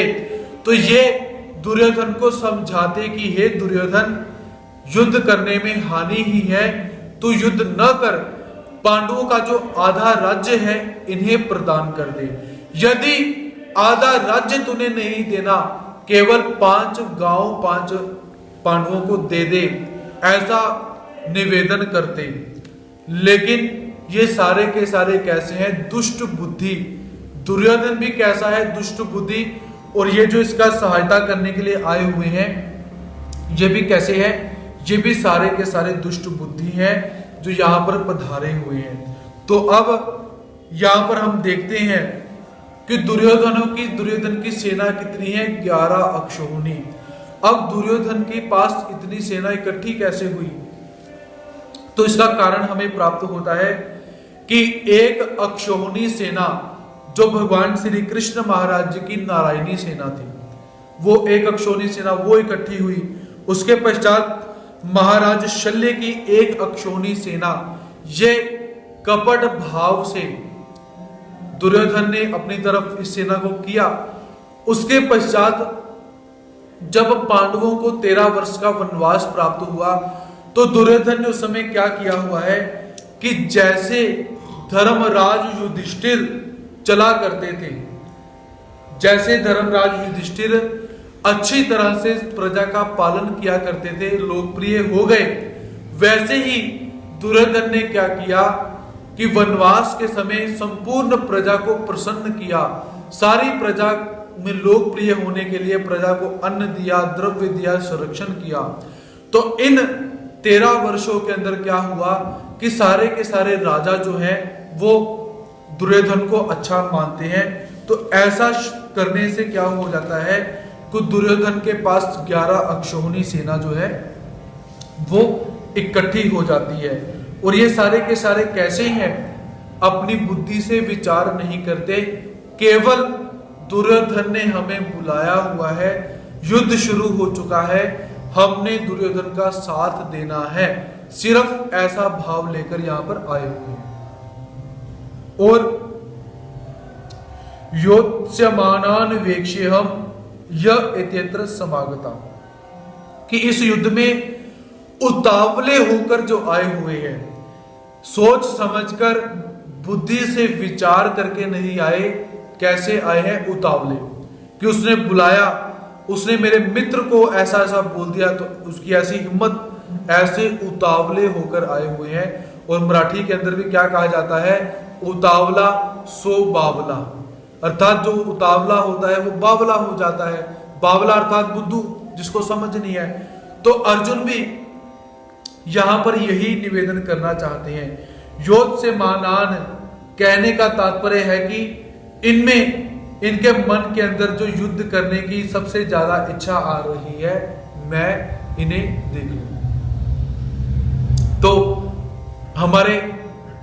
तो ये दुर्योधन को समझाते कि हे दुर्योधन, युद्ध करने में हानि ही है, तू युद्ध न कर, पांडवों का जो आधा राज्य है इन्हें प्रदान कर दे। यदि आधा राज्य तूने नहीं देना, केवल 5 गांव 5 पांडवों को दे दे, ऐसा निवेदन करते। लेकिन ये सारे के सारे कैसे हैं? दुष्ट बुद्धि। दुर्योधन भी कैसा है? दुष्ट बुद्धि। और ये जो इसका सहायता करने के लिए आए हुए हैं, ये भी कैसे है? ये भी सारे के सारे दुष्ट बुद्धि हैं जो यहां पर पधारे हुए हैं। तो अब यहां पर हम देखते हैं कि दुर्योधन की सेना कितनी है? 11 अक्षौहिणी। अब दुर्योधन के पास इतनी सेना इकट्ठी कैसे हुई? तो इसका कारण हमें प्राप्त होता है कि एक अक्षौहिणी सेना जो भगवान श्री कृष्ण महाराज जी की नारायणी सेना थी, वो एक अक्षौहिणी सेना वो इकट्ठी हुई। उसके पश्चात महाराज शल्य की एक अक्षौहिणी सेना, ये कपट भाव से दुर्योधन ने अपनी तरफ इस सेना को किया। उसके पश्चात जब पांडवों को 13 वर्ष का वनवास प्राप्त हुआ, तो दुर्योधन ने उस समय क्या किया हुआ है कि जैसे धर्मराज युधिष्ठिर चला करते थे, जैसे धर्मराज युधिष्ठिर अच्छी तरह से प्रजा का पालन किया करते थे, लोकप्रिय हो गए, वैसे ही दुर्योधन ने क्या किया कि वनवास के समय संपूर्ण प्रजा को प्रसन्न किया। सारी प्रजा में लोकप्रिय होने के लिए प्रजा को अन्न दिया, द्रव्य दिया, संरक्षण किया। तो इन 13 वर्षों के अंदर क्या हुआ कि सारे के सारे राजा जो हैं वो दुर्योधन को अच्छा मानते हैं। तो ऐसा करने से क्या हो जाता है कि दुर्योधन के पास 11 अक्षौहिणी सेना जो है वो इकट्ठी हो जाती है। और ये सारे के सारे कैसे हैं? अपनी बुद्धि से विचार नहीं करते, केवल दुर्योधन ने हमें बुलाया हुआ है, युद्ध शुरू हो चुका है, हमने दुर्योधन का साथ देना है, सिर्फ ऐसा भाव लेकर यहां पर आए हुए हैं। और योत्स्यमानान वेक्ष्यहम् यह इत्यत्र समागता, कि इस युद्ध में उतावले होकर जो आए हुए हैं, सोच समझकर बुद्धि से विचार करके नहीं आए। कैसे आए हैं? उतावले। कि उसने बुलाया, उसने मेरे मित्र को ऐसा ऐसा बोल दिया, तो उसकी ऐसी हिम्मत, ऐसे उतावले होकर आए हुए हैं। और मराठी के अंदर भी क्या कहा जाता है? उतावला सो बावला, अर्थात जो उतावला होता है वो बावला हो जाता है। बावला अर्थात बुद्धू, जिसको समझ नहीं है। तो अर्जुन भी यहां पर यही निवेदन करना चाहते हैं। योद्ध से मानान कहने का तात्पर्य है कि इनमें, इनके मन के अंदर जो युद्ध करने की सबसे ज्यादा इच्छा आ रही है, मैं इन्हें देख लूं। तो हमारे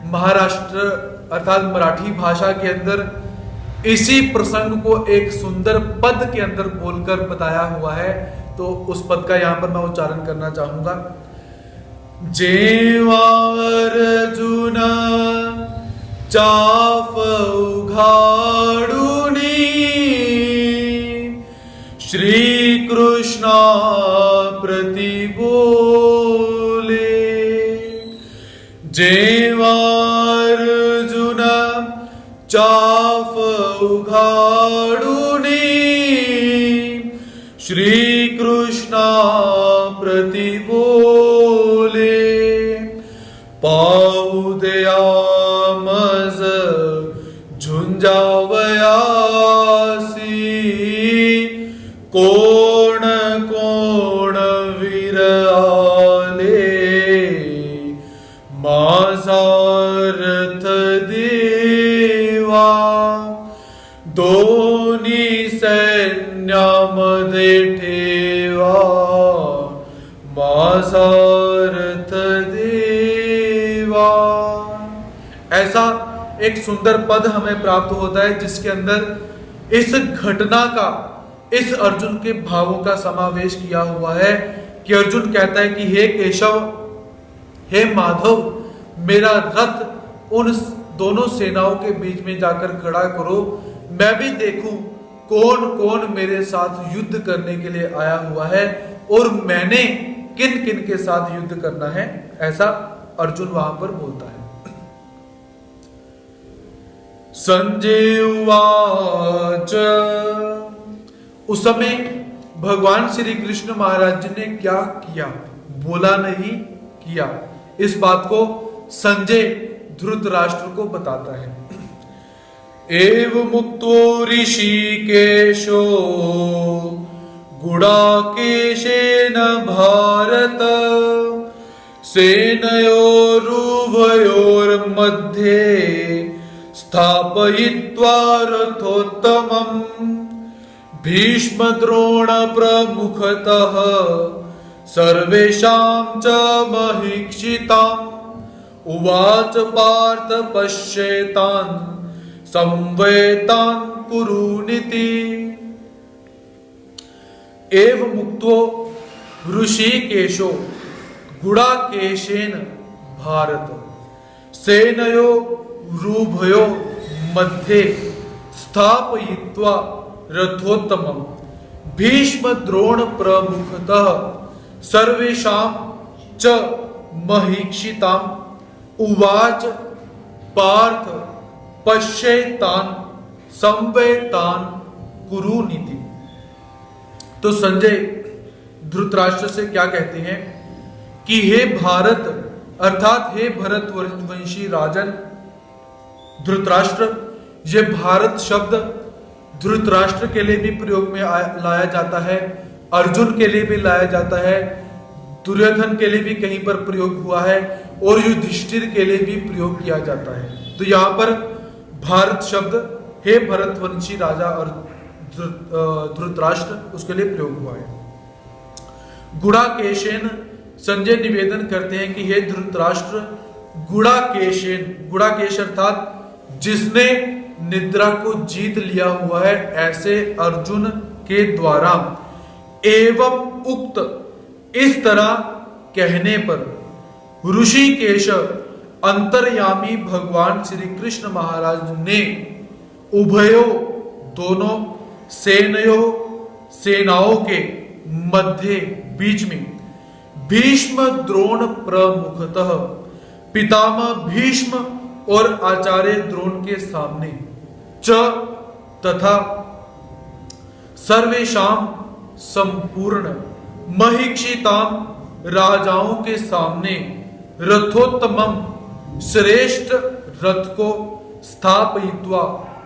महाराष्ट्र अर्थात मराठी भाषा के अंदर इसी प्रसंग को एक सुंदर पद के अंदर बोलकर बताया हुआ है। तो उस पद का यहां पर मैं उच्चारण करना चाहूंगा। जेवा अर्जुन चाफ उघाडुनी श्री कृष्ण प्रति बोले। जेवा अर्जुन चाफ उघाडुनी श्री कृष्ण प्रति बोले। पाहू दया मज झुंजावयासी कोण कोण वीर आले। माझार्थ देवा दोन्ही सैन्यामध्ये ठेवा। माझार्थ देवा। ऐसा एक सुंदर पद हमें प्राप्त होता है जिसके अंदर इस घटना का, इस अर्जुन के भावों का समावेश किया हुआ है। कि अर्जुन कहता है कि हे केशव, हे माधव, मेरा रथ उन दोनों सेनाओं के बीच में जाकर खड़ा करो, मैं भी देखूं कौन कौन मेरे साथ युद्ध करने के लिए आया हुआ है और मैंने किन किन के साथ युद्ध करना है, ऐसा अर्जुन वहां पर बोलता है। संजय उवाच, उस समय भगवान श्री कृष्ण महाराज जी ने क्या किया, बोला नहीं, किया। इस बात को संजय धृतराष्ट्र को बताता है। एव मुक्तो ऋषिकेशो गुडाकेशेन भारत सेनयोरुभयोर्मध्ये स्थापयित्वा रथोत्तमम् भीष्म द्रोण प्रमुखतः सर्वेषां च महीक्षिताम् उवाच पार्थ पश्येतान् संवेतान् कुरुनिति। एव मुक्तो ऋषिकेशो गुडाकेशेन भारत सेनयो रुभयो मध्ये स्थापयित्वा रथोत्तमम् भीष्म द्रोण प्रमुखतः सर्वेषां च महीक्षिताम् उवाच पार्थ पश्येतान् संवेतान् कुरुनिति। तो संजय धृतराष्ट्र से क्या कहते हैं कि हे भारत अर्थात हे भरतवंशी राजन धृतराष्ट्र, ये भारत शब्द धृतराष्ट्र के लिए भी प्रयोग में लाया जाता है, अर्जुन के लिए भी लाया जाता है, दुर्योधन के लिए भी कहीं पर प्रयोग हुआ है और युधिष्ठिर के लिए भी प्रयोग किया जाता है। तो यहाँ पर भारत शब्द हे भरतवंशी राजा और धृतराष्ट्र उसके लिए प्रयोग हुआ है। गुडाकेशेन, संजय निवेदन करते हैं कि हे धृतराष्ट्र गुडाकेशेन, गुडाकेश अर्थात जिसने निद्रा को जीत लिया हुआ है, ऐसे अर्जुन के द्वारा एवं उक्त इस तरह कहने पर ऋषिकेश अंतर्यामी भगवान श्री कृष्ण महाराज ने उभयो दोनों सेनयो सेनाओं के मध्य बीच में भीष्म द्रोण प्रमुखतः पितामह भीष्म और आचार्य द्रोण के सामने च तथा सर्वेशाम संपूर्ण महीक्षिताम राजाओं के सामने रथोत्तमम श्रेष्ठ रथ को स्थापयित्वा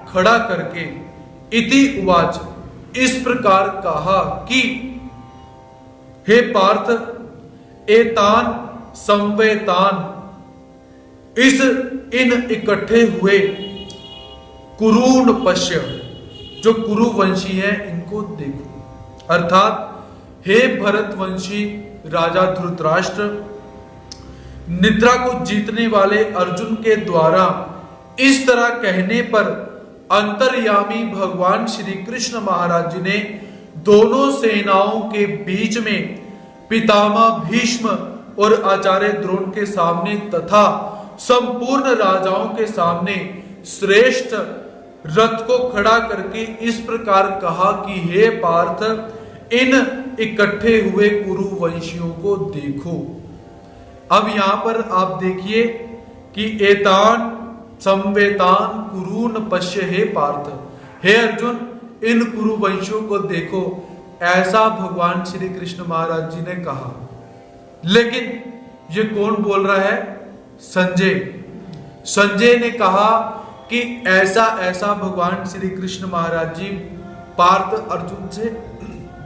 खड़ा करके इति उवाच इस प्रकार कहा कि हे पार्थ एतान संवेतान इस इन इकट्ठे हुए कुरुन पश्य जो कुरुवंशी हैं इनको देखो। अर्थात हे भरतवंशी राजा धृतराष्ट्र, निद्रा को जीतने वाले अर्जुन के द्वारा इस तरह कहने पर अंतर्यामी भगवान श्री कृष्ण महाराज जी ने दोनों सेनाओं के बीच में पितामह भीष्म और आचार्य द्रोण के सामने तथा संपूर्ण राजाओं के सामने श्रेष्ठ रथ को खड़ा करके इस प्रकार कहा कि हे पार्थ इन इकट्ठे हुए कुरुवंशियों को देखो। अब यहां पर आप देखिए कि एतान संवेतान कुरुन पश्य हे पार्थ, हे अर्जुन इन कुरुवंशियों को देखो, ऐसा भगवान श्री कृष्ण महाराज जी ने कहा। लेकिन ये कौन बोल रहा है? संजय। संजय ने कहा कि ऐसा ऐसा भगवान श्री कृष्ण महाराज जी पार्थ अर्जुन से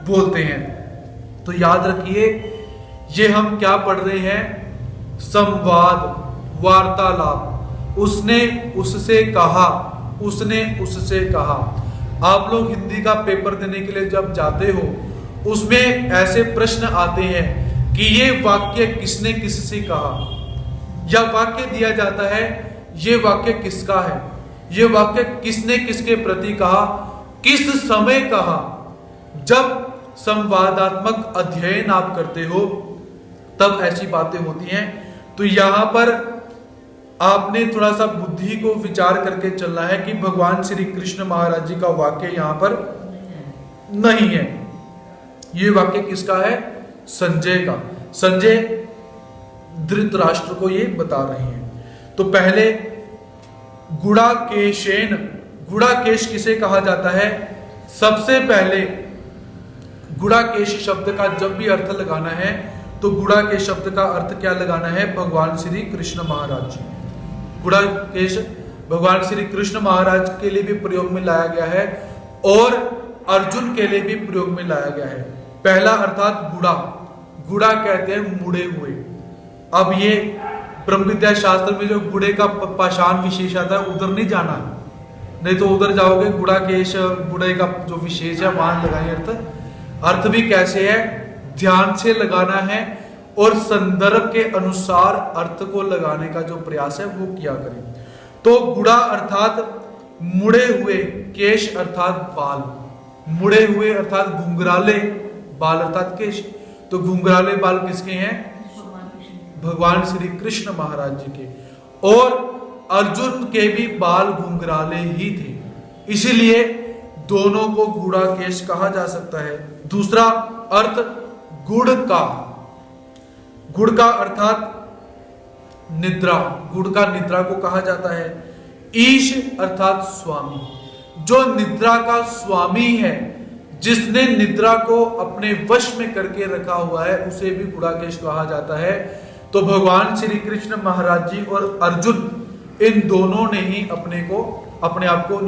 बोलते हैं। तो याद रखिए ये हम क्या पढ़ रहे हैं? संवाद, वार्तालाप। उसने उससे कहा, उसने उससे कहा। आप लोग हिंदी का पेपर देने के लिए जब जाते हो उसमें ऐसे प्रश्न आते हैं कि ये वाक्य किसने किससे कहा, या वाक्य दिया जाता है ये वाक्य किसका है, ये वाक्य किसने किसके प्रति कहा, किस समय कहा। जब संवादात्मक अध्ययन आप करते हो तब ऐसी बातें होती हैं। तो यहां पर आपने थोड़ा सा बुद्धि को विचार करके चलना है कि भगवान श्री कृष्ण महाराज जी का वाक्य यहां पर नहीं है। ये वाक्य किसका है? संजय का। संजय धृतराष्ट्र को ये बता रहे हैं। तो पहले गुड़ाकेशेन, गुड़ाकेश किसे कहा जाता है? सबसे पहले गुड़ाकेश शब्द का जब भी अर्थ लगाना है तो गुड़ाकेश शब्द का अर्थ क्या लगाना है? भगवान श्री कृष्ण महाराज जी। गुड़ाकेश भगवान श्री कृष्ण महाराज के लिए भी प्रयोग में लाया गया है और अर्जुन के लिए भी प्रयोग में लाया गया है। पहला अर्थात गुड़ा, गुड़ा कहते हैं मुड़े हुए। अब ये ब्रह्म विद्या शास्त्र में जो गुड़े का पाषाण विशेष आता है उधर नहीं जाना, नहीं तो उधर जाओगे गुड़ाकेश, गुड़े का जो विशेष है वहां लगाएंगे अर्थ। अर्थ भी कैसे है? ध्यान से लगाना है और संदर्भ के अनुसार अर्थ को लगाने का जो प्रयास है वो किया करें। तो गुड़ा अर्थात मुड़े हुए, केश अर्थात बाल, मुड़े हुए अर्थात घुंघराले, बाल अर्थात केश। तो घुंघराले बाल किसके हैं? भगवान श्री कृष्ण महाराज जी के। और अर्जुन के भी बाल घुंघराले ही थे, इसीलिए दोनों को गुड़ाकेश कहा जा सकता है। दूसरा अर्थ गुड़ का, गुड़ का अर्थात निद्रा, गुड़ का निद्रा को कहा जाता है। ईश अर्थात स्वामी, जो निद्रा का स्वामी है, जिसने निद्रा को अपने वश में करके रखा हुआ है, उसे भी गुड़ाकेश कहा जाता है। तो भगवान श्री कृष्ण महाराज जी और अर्जुन इन दोनों ने ही अपने आप को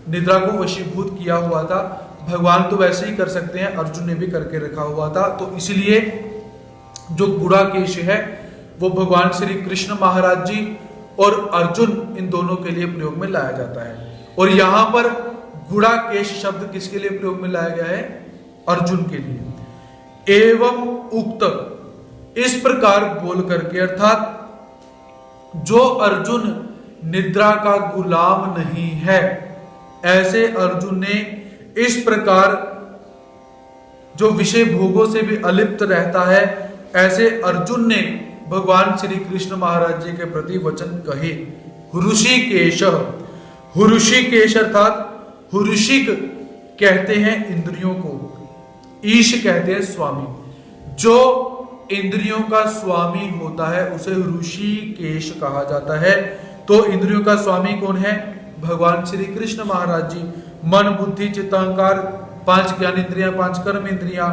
निद्रा को वशीभूत किया हुआ था। भगवान तो वैसे ही कर सकते हैं, अर्जुन ने भी करके रखा हुआ था। तो इसलिए जो गुड़ाकेश है वो भगवान श्री कृष्ण महाराज जी और अर्जुन इन दोनों के लिए प्रयोग में लाया जाता है। और यहां पर गुड़ाकेश शब्द किसके लिए प्रयोग में लाया गया है? अर्जुन के लिए। एवं उक्त, इस प्रकार बोल करके, अर्थात जो अर्जुन निद्रा का गुलाम नहीं है, ऐसे अर्जुन ने इस प्रकार जो विषय भोगों से भी अलिप्त रहता है, ऐसे अर्जुन ने भगवान श्री कृष्ण महाराज जी के प्रति वचन कहे। हुरुषिकेश, हुरुषिकेश अर्थात हुरुषिक कहते हैं इंद्रियों को, ईश कहते हैं स्वामी। जो इंद्रियों का स्वामी होता है उसे ऋषिकेश कहा जाता है। तो इंद्रियों का स्वामी कौन है? भगवान श्री कृष्ण महाराज जी। मन बुद्धि चित्त अहंकार, 5 ज्ञान इंद्रियां, 5 कर्म इंद्रियां,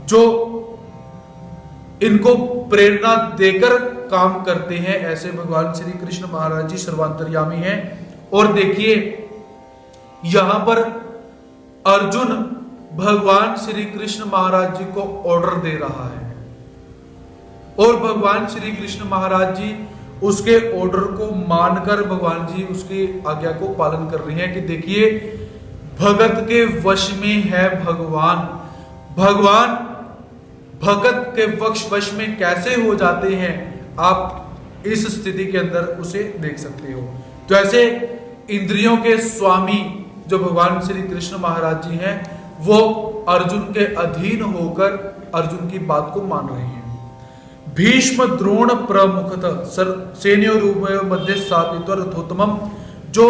जो इनको प्रेरणा देकर काम करते हैं, ऐसे भगवान श्री कृष्ण महाराज जी सर्वांतर्यामी हैं। और देखिए यहां पर अर्जुन भगवान श्री कृष्ण महाराज जी को ऑर्डर दे रहा है और भगवान श्री कृष्ण महाराज जी उसके ऑर्डर को मानकर भगवान जी उसकी आज्ञा को पालन कर रहे हैं। कि देखिए भगत के वश में है भगवान, भगवान भगत के वश में कैसे हो जाते हैं, आप इस स्थिति के अंदर उसे देख सकते हो। तो ऐसे इंद्रियों के स्वामी जो भगवान श्री कृष्ण महाराज जी हैं, वो अर्जुन के अधीन होकर अर्जुन की बात को मान रहे हैं। भीष्म द्रोण प्रमुखत सैन्य रूप मध्य स्थापित रथोत्तमम, जो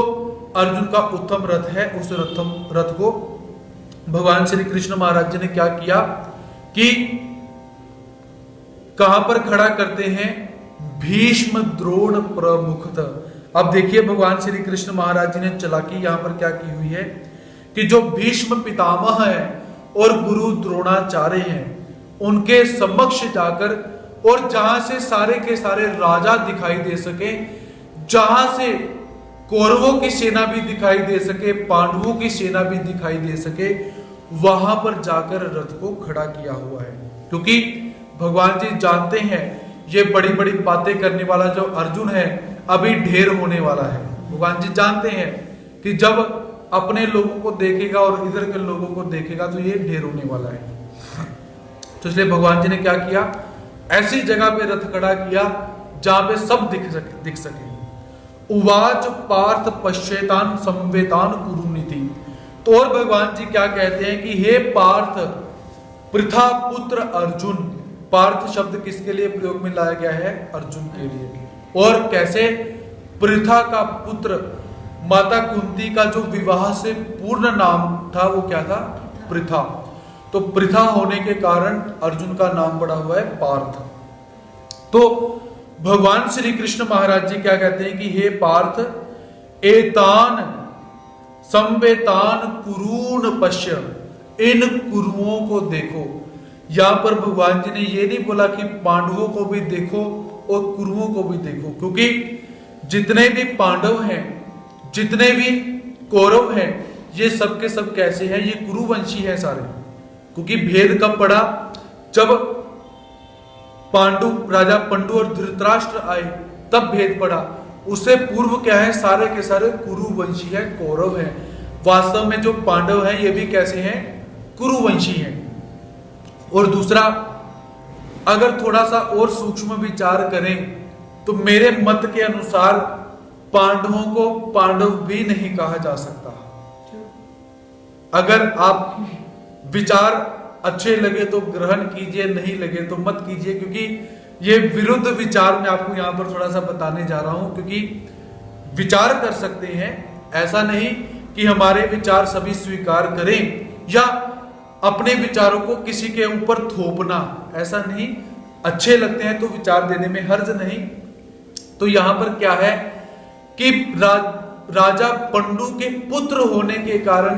अर्जुन का उत्तम रथ है, उस रथ को भगवान श्री कृष्ण महाराज जी ने क्या किया कि कहां पर खड़ा करते हैं? भीष्म द्रोण प्रमुखत। अब देखिए भगवान श्री कृष्ण महाराज जी ने चालाकी यहां पर क्या की हुई है कि जो भीष्म पितामह है और गुरु द्रोणाचार्य हैं, उनके समक्ष जाकर, और जहां से सारे के सारे राजा दिखाई दे सके, जहां से कौरवों की सेना भी दिखाई दे सके, पांडवों की सेना भी दिखाई दे सके, वहां पर जाकर रथ को खड़ा किया हुआ है। क्योंकि भगवान जी जानते हैं ये बड़ी बड़ी बातें करने वाला जो अर्जुन है अभी ढेर होने वाला है। भगवान जी जानते हैं कि जब अपने लोगों को देखेगा और इधर के लोगों को देखेगा तो ये ढेर होने वाला है। तो इसलिए भगवान जी ने क्या किया? ऐसी जगह पे रथ खड़ा किया जहां पे सब दिख सके। उवाच पार्थ पश्चेतान संवेतान कुरुनिति। तो और भगवान जी क्या कहते हैं कि हे पार्थ, पृथा पुत्र अर्जुन। पार्थ शब्द किसके लिए प्रयोग में लाया गया है? अर्जुन के लिए। और कैसे? पृथा का पुत्र माता कुंती का जो विवाह से पूर्ण नाम था वो क्या था? पृथा। तो पृथा होने के कारण अर्जुन का नाम पड़ा हुआ है पार्थ। तो भगवान श्री कृष्ण महाराज जी क्या कहते हैं कि हे पार्थ, एतान संवेतान कुरून पश्य, इन कुरुओं को देखो। यहां पर भगवान जी ने ये नहीं बोला कि पांडवों को भी देखो और कुरुओं को भी देखो, क्योंकि जितने भी पांडव हैं, जितने भी कौरव हैं, ये सब के सब कैसे हैं? ये कुरुवंशी हैं सारे। क्योंकि भेद कब पड़ा? जब राजा पंडु और धृतराष्ट्र आए तब भेद पड़ा। उससे पूर्व क्या है? सारे के सारे कुरुवंशी है, कौरव है। वास्तव में जो पांडव हैं ये भी कैसे हैं? कुरुवंशी हैं। और दूसरा, अगर थोड़ा सा और सूक्ष्म विचार करें तो मेरे मत के अनुसार पांडवों को पांडव भी नहीं कहा जा सकता। अगर आप विचार अच्छे लगे तो ग्रहण कीजिए, नहीं लगे तो मत कीजिए, क्योंकि ये विरुद्ध विचार मैं आपको यहां पर थोड़ा सा बताने जा रहा हूं। क्योंकि विचार कर सकते हैं, ऐसा नहीं कि हमारे विचार सभी स्वीकार करें या अपने विचारों को किसी के ऊपर थोपना, ऐसा नहीं। अच्छे लगते हैं तो विचार देने में हर्ज नहीं। तो यहां पर क्या है कि राजा पंडु के पुत्र होने के कारण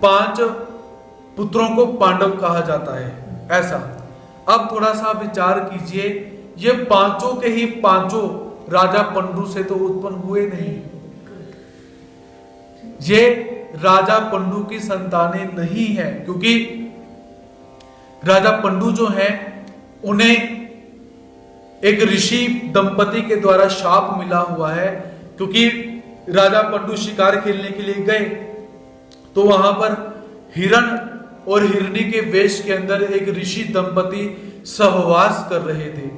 5 पुत्रों को पांडव कहा जाता है, ऐसा। अब थोड़ा सा विचार कीजिए, ये पांचों के ही पांचों राजा पंडु से तो उत्पन्न हुए नहीं। ये राजा पंडु की संतानें नहीं है, क्योंकि राजा पंडु जो है उन्हें एक ऋषि दंपति के द्वारा शाप मिला हुआ है। क्योंकि राजा पंडु शिकार खेलने के लिए गए तो वहां पर हिरण और हिरनी के वेश के अंदर एक ऋषि दंपति सहवास कर रहे थे।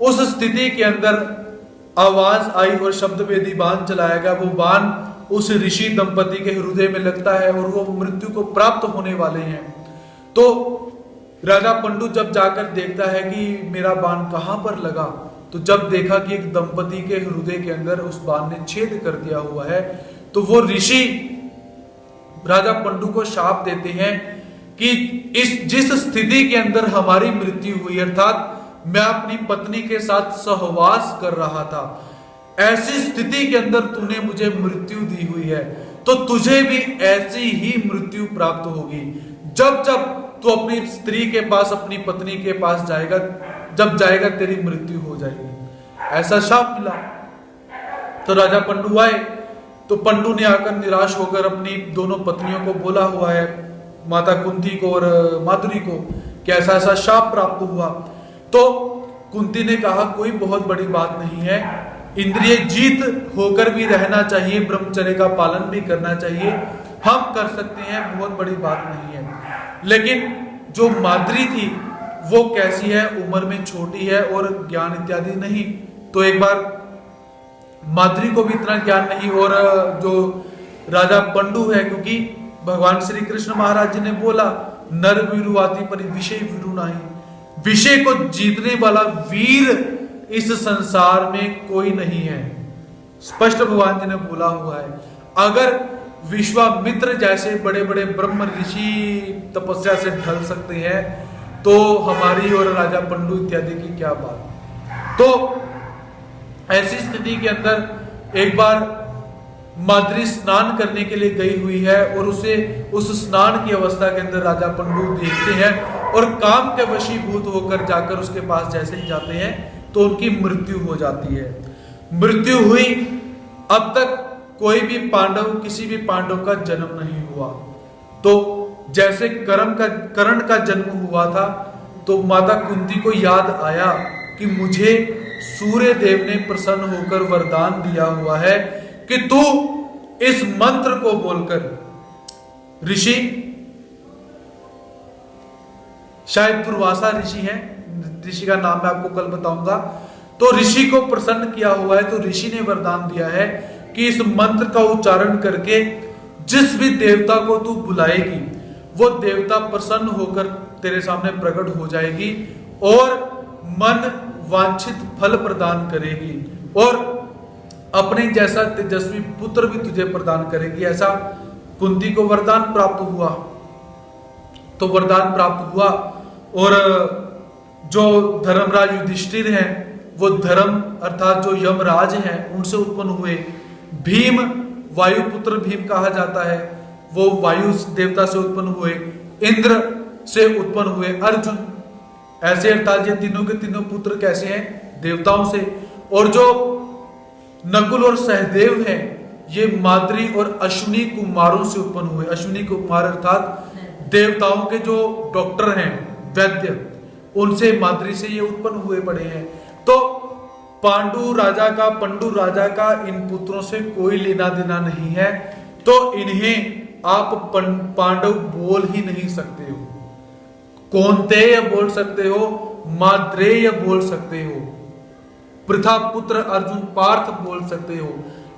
उस स्थिति के अंदर आवाज आई और शब्द वेदी बाण चलाया गया। वो बाण उस ऋषि दंपति के हृदय में लगता है और वो मृत्यु को प्राप्त होने वाले हैं। तो राजा पंडु जब जाकर देखता है कि मेरा बाण कहां पर लगा, तो जब देखा कि एक दंपति के हृदय के अंदर उस बाण ने छेद कर दिया हुआ है, तो वो ऋषि राजा पंडु को शाप देते हैं कि जिस स्थिति के अंदर हमारी मृत्यु हुई, अर्थात मैं अपनी पत्नी के साथ सहवास कर रहा था, ऐसी स्थिति के अंदर तूने मुझे मृत्यु दी हुई है, तो तुझे भी ऐसी ही मृत्यु प्राप्त होगी। जब जब तू अपनी स्त्री के पास, अपनी पत्नी के पास जाएगा, जब जाएगा तेरी मृत्यु हो जाएगी। ऐसा शाप मिला। तो राजा पंडु आए, तो पंडु ने आकर निराश होकर अपनी दोनों पत्नियों को बोला हुआ है, माता कुंती को और माधुरी को, कि ऐसा ऐसा शाप प्राप्त हुआ। तो कुंती ने कहा कोई बहुत बड़ी बात नहीं है, इंद्रिय जीत होकर भी रहना चाहिए, ब्रह्मचर्य का पालन भी करना चाहिए, हम कर सकते हैं, बहुत बड़ी बात नहीं है। लेकिन जो माद्री थी वो कैसी है? उम्र में छोटी है और ज्ञान इत्यादि नहीं। तो एक बार माद्री को भी इतना ज्ञान नहीं, और जो राजा पंडु है, क्योंकि भगवान श्री कृष्ण महाराज जी ने बोला नर वीरुवाती पर विषय वीरु नहीं, विषय को जीतने वाला वीर इस संसार में कोई नहीं है, स्पष्ट भगवान जी ने बोला हुआ है। अगर विश्वामित्र जैसे बड़े बड़े ब्रह्म ऋषि तपस्या से ढल सकते हैं, तो हमारी और राजा पंडु इत्यादि की क्या बात। तो ऐसी स्थिति के अंदर एक बार माद्री स्नान करने के लिए गई हुई है, और उसे उस स्नान की अवस्था के अंदर राजा पंडु देखते हैं और काम के वशीभूत होकर जाकर उसके पास जैसे ही जाते हैं तो उनकी मृत्यु हो जाती है। मृत्यु हुई, अब तक कोई भी पांडव, किसी भी पांडव का जन्म नहीं हुआ। तो जैसे कर्ण का जन्म हुआ था, तो माता कुंती को याद आया कि मुझे सूर्य देव ने प्रसन्न होकर वरदान दिया हुआ है कि तू इस मंत्र को बोलकर, ऋषि शायद दुर्वासा ऋषि है, ऋषि का नाम मैं आपको कल बताऊंगा, तो ऋषि को प्रसन्न किया हुआ है। तो ऋषि ने वरदान दिया है कि इस मंत्र का उच्चारण करके जिस भी देवता को तू बुलाएगी, वो देवता प्रसन्न होकर तेरे सामने प्रकट हो जाएगी और मन वांछित फल प्रदान करेगी। और अपने जैसा तेजस्वी पुत्र भी तुझे प्रदान करेगी। ऐसा कुंती को वरदान प्राप्त हुआ। तो वरदान प्राप्त हुआ और जो धर्मराज युधिष्ठिर हैं वो धर्म अर्थात जो यमराज हैं उनसे उत्पन्न हुए। भीम वायुपुत्र भीम कहा जाता है, वो वायु देवता से उत्पन्न हुए। इंद्र से उत्पन्न हुए अर्जुन। ऐसे अर्थात ये तीनों के तीनों पुत्र कैसे हैं? देवताओं से। और जो नकुल और सहदेव हैं ये माद्री और अश्विनी कुमारों से उत्पन्न हुए। अश्विनी कुमार अर्थात देवताओं के जो डॉक्टर हैं, वैद्य, उनसे माद्री से ये उत्पन्न हुए पड़े हैं। तो पंडु राजा का इन पुत्रों से कोई लेना देना नहीं है, तो इन्हें आप पांडव बोल ही नहीं सकते हो। कौन्तेय बोल सकते हो, माद्रेय बोल सकते हो, पृथा पुत्र अर्जुन पार्थ बोल सकते हो,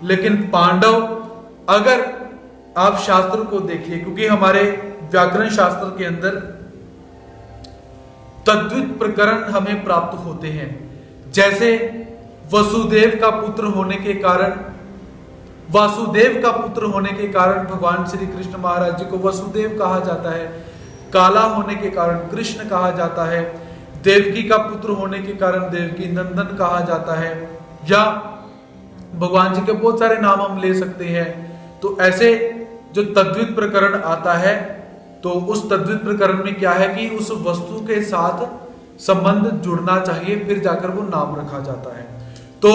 लेकिन पांडव अगर आप शास्त्र को देखिए, क्योंकि हमारे व्याकरण शास्त्र के अंदर तद्वित प्रकरण हमें प्राप्त होते हैं। जैसे वासुदेव का पुत्र होने के कारण भगवान श्री कृष्ण महाराज जी को वासुदेव कहा जाता है। काला होने के कारण कृष्ण कहा जाता है। देवकी का पुत्र होने के कारण देवकी नंदन कहा जाता है। या भगवान जी के बहुत सारे नाम हम ले सकते हैं। तो ऐसे जो तद्वित प्रकरण आता है, तो उस तद्वित प्रकरण में क्या है कि उस वस्तु के साथ संबंध जुड़ना चाहिए, फिर जाकर वो नाम रखा जाता है। तो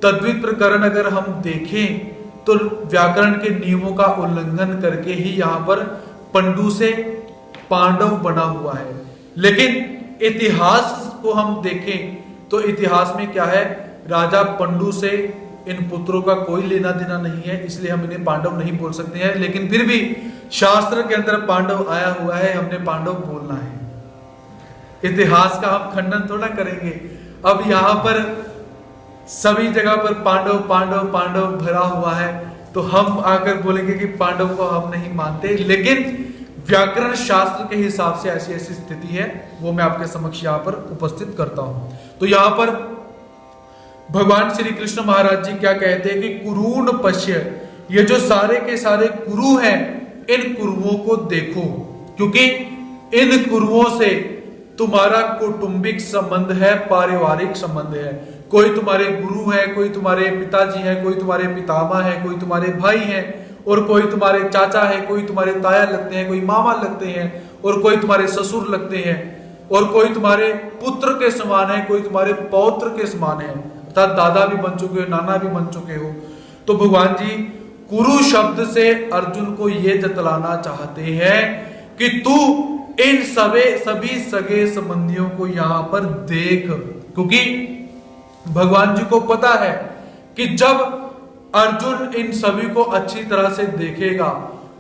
तद्वित प्रकरण अगर हम देखें तो व्याकरण के नियमों का उल्लंघन करके ही यहाँ पर पंडु से पांडव बना हुआ है। लेकिन इतिहास को हम देखें तो इतिहास में क्या है, राजा पंडु से इन पुत्रों का कोई लेना देना नहीं है, इसलिए हम इन्हें पांडव नहीं बोल सकते हैं। लेकिन फिर भी शास्त्र के अंदर पांडव आया हुआ है, हमने पांडव बोलना है। इतिहास का हम खंडन थोड़ा करेंगे। अब यहाँ पर सभी जगह पर पांडव पांडव पांडव भरा हुआ है, तो हम आकर बोलेंगे कि पांडव को हम नहीं मानते। लेकिन व्याकरण शास्त्र के हिसाब से ऐसी ऐसी स्थिति है, वो मैं आपके समक्ष यहाँ पर उपस्थित करता हूं। तो यहाँ पर भगवान श्री कृष्ण महाराज जी क्या कहते हैं कि कुरूण पश्य, ये जो सारे के सारे कुरु हैं, इन कुरुओं को देखो, क्योंकि इन कुरुओं से तुम्हारा कौटुंबिक संबंध है, पारिवारिक संबंध है। कोई तुम्हारे गुरु है, कोई तुम्हारे पिताजी है, कोई तुम्हारे पितामह है, कोई तुम्हारे भाई है, और कोई तुम्हारे चाचा है, कोई तुम्हारे ताया लगते हैं, कोई मामा लगते हैं, और कोई तुम्हारे ससुर लगते हैं, और कोई तुम्हारे पुत्र के समान है, कोई तुम्हारे पौत्र के समान है, अर्थात दादा भी बन चुके हो, नाना भी बन चुके हो। तो भगवान जी कुरु शब्द से अर्जुन को यह जतलाना चाहते हैं कि तू इन सभी सगे संबंधियों को यहां पर देख, क्योंकि भगवान जी को पता है कि जब अर्जुन इन सभी को अच्छी तरह से देखेगा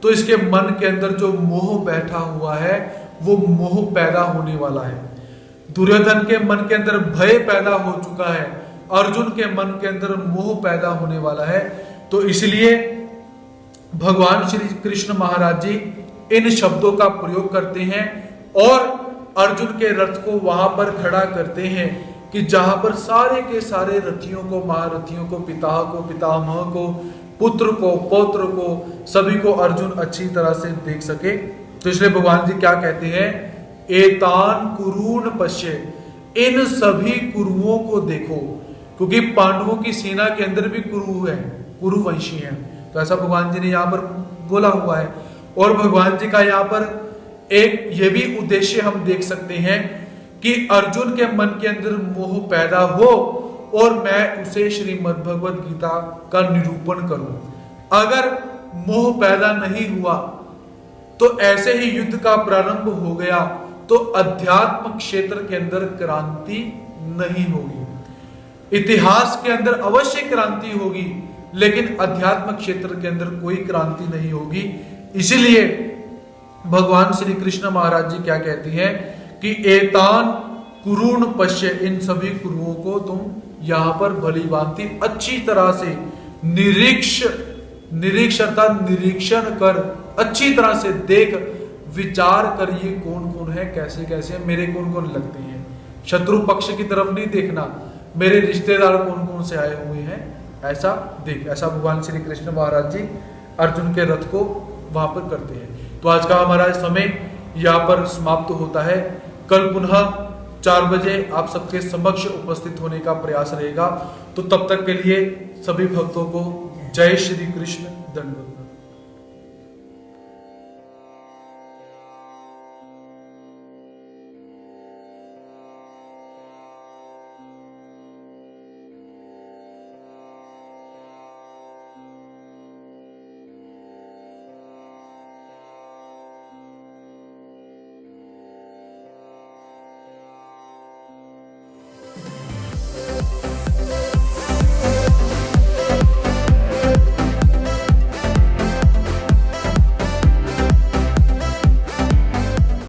तो इसके मन के अंदर जो मोह बैठा हुआ है वो मोह पैदा होने वाला है। दुर्योधन के मन के अंदर भय पैदा हो चुका है, अर्जुन के मन के अंदर मोह पैदा होने वाला है। तो इसलिए भगवान श्री कृष्ण महाराज जी इन शब्दों का प्रयोग करते हैं और अर्जुन के रथ को वहां पर खड़ा करते हैं कि जहां पर सारे के सारे रथियों को, महारथियों को, पिता को, पितामह को, पुत्र को, पौत्र को, सभी को अर्जुन अच्छी तरह से देख सके। तो इसलिए भगवान जी क्या कहते हैं, एतान कुरूण पश्य, इन सभी कुरुओं को देखो, क्योंकि पांडवों की सेना के अंदर भी कुरु है, कुरुवंशी हैं। तो ऐसा भगवान जी ने यहाँ पर बोला हुआ है। और भगवान जी का यहाँ पर एक ये भी उद्देश्य हम देख सकते हैं कि अर्जुन के मन के अंदर मोह पैदा हो और मैं उसे श्रीमद् भगवद गीता का निरूपण करूं। अगर मोह पैदा नहीं हुआ तो ऐसे ही युद्ध का प्रारंभ हो गया तो अध्यात्म क्षेत्र के अंदर क्रांति नहीं होगी। इतिहास के अंदर अवश्य क्रांति होगी, लेकिन अध्यात्म क्षेत्र के अंदर कोई क्रांति नहीं होगी। इसीलिए भगवान श्री कृष्ण महाराज जी क्या कहती हैं कि एतान कुरूण पश्य, इन सभी कुरुओं को तुम यहां पर भली भांति अच्छी तरह से निरीक्षण कर, अच्छी तरह से देख, विचार कर, ये कौन कौन है, कैसे कैसे, मेरे कौन कौन लगते हैं। शत्रु पक्ष की तरफ नहीं देखना, मेरे रिश्तेदार कौन कौन से आए हुए हैं ऐसा देख, ऐसा भगवान श्री कृष्ण महाराज जी अर्जुन के रथ को वहां पर करते हैं। तो आज का हमारा समय यहाँ पर समाप्त होता है। कल पुनः 4 बजे आप सबके समक्ष उपस्थित होने का प्रयास रहेगा। तो तब तक के लिए सभी भक्तों को जय श्री कृष्ण, दंडवत।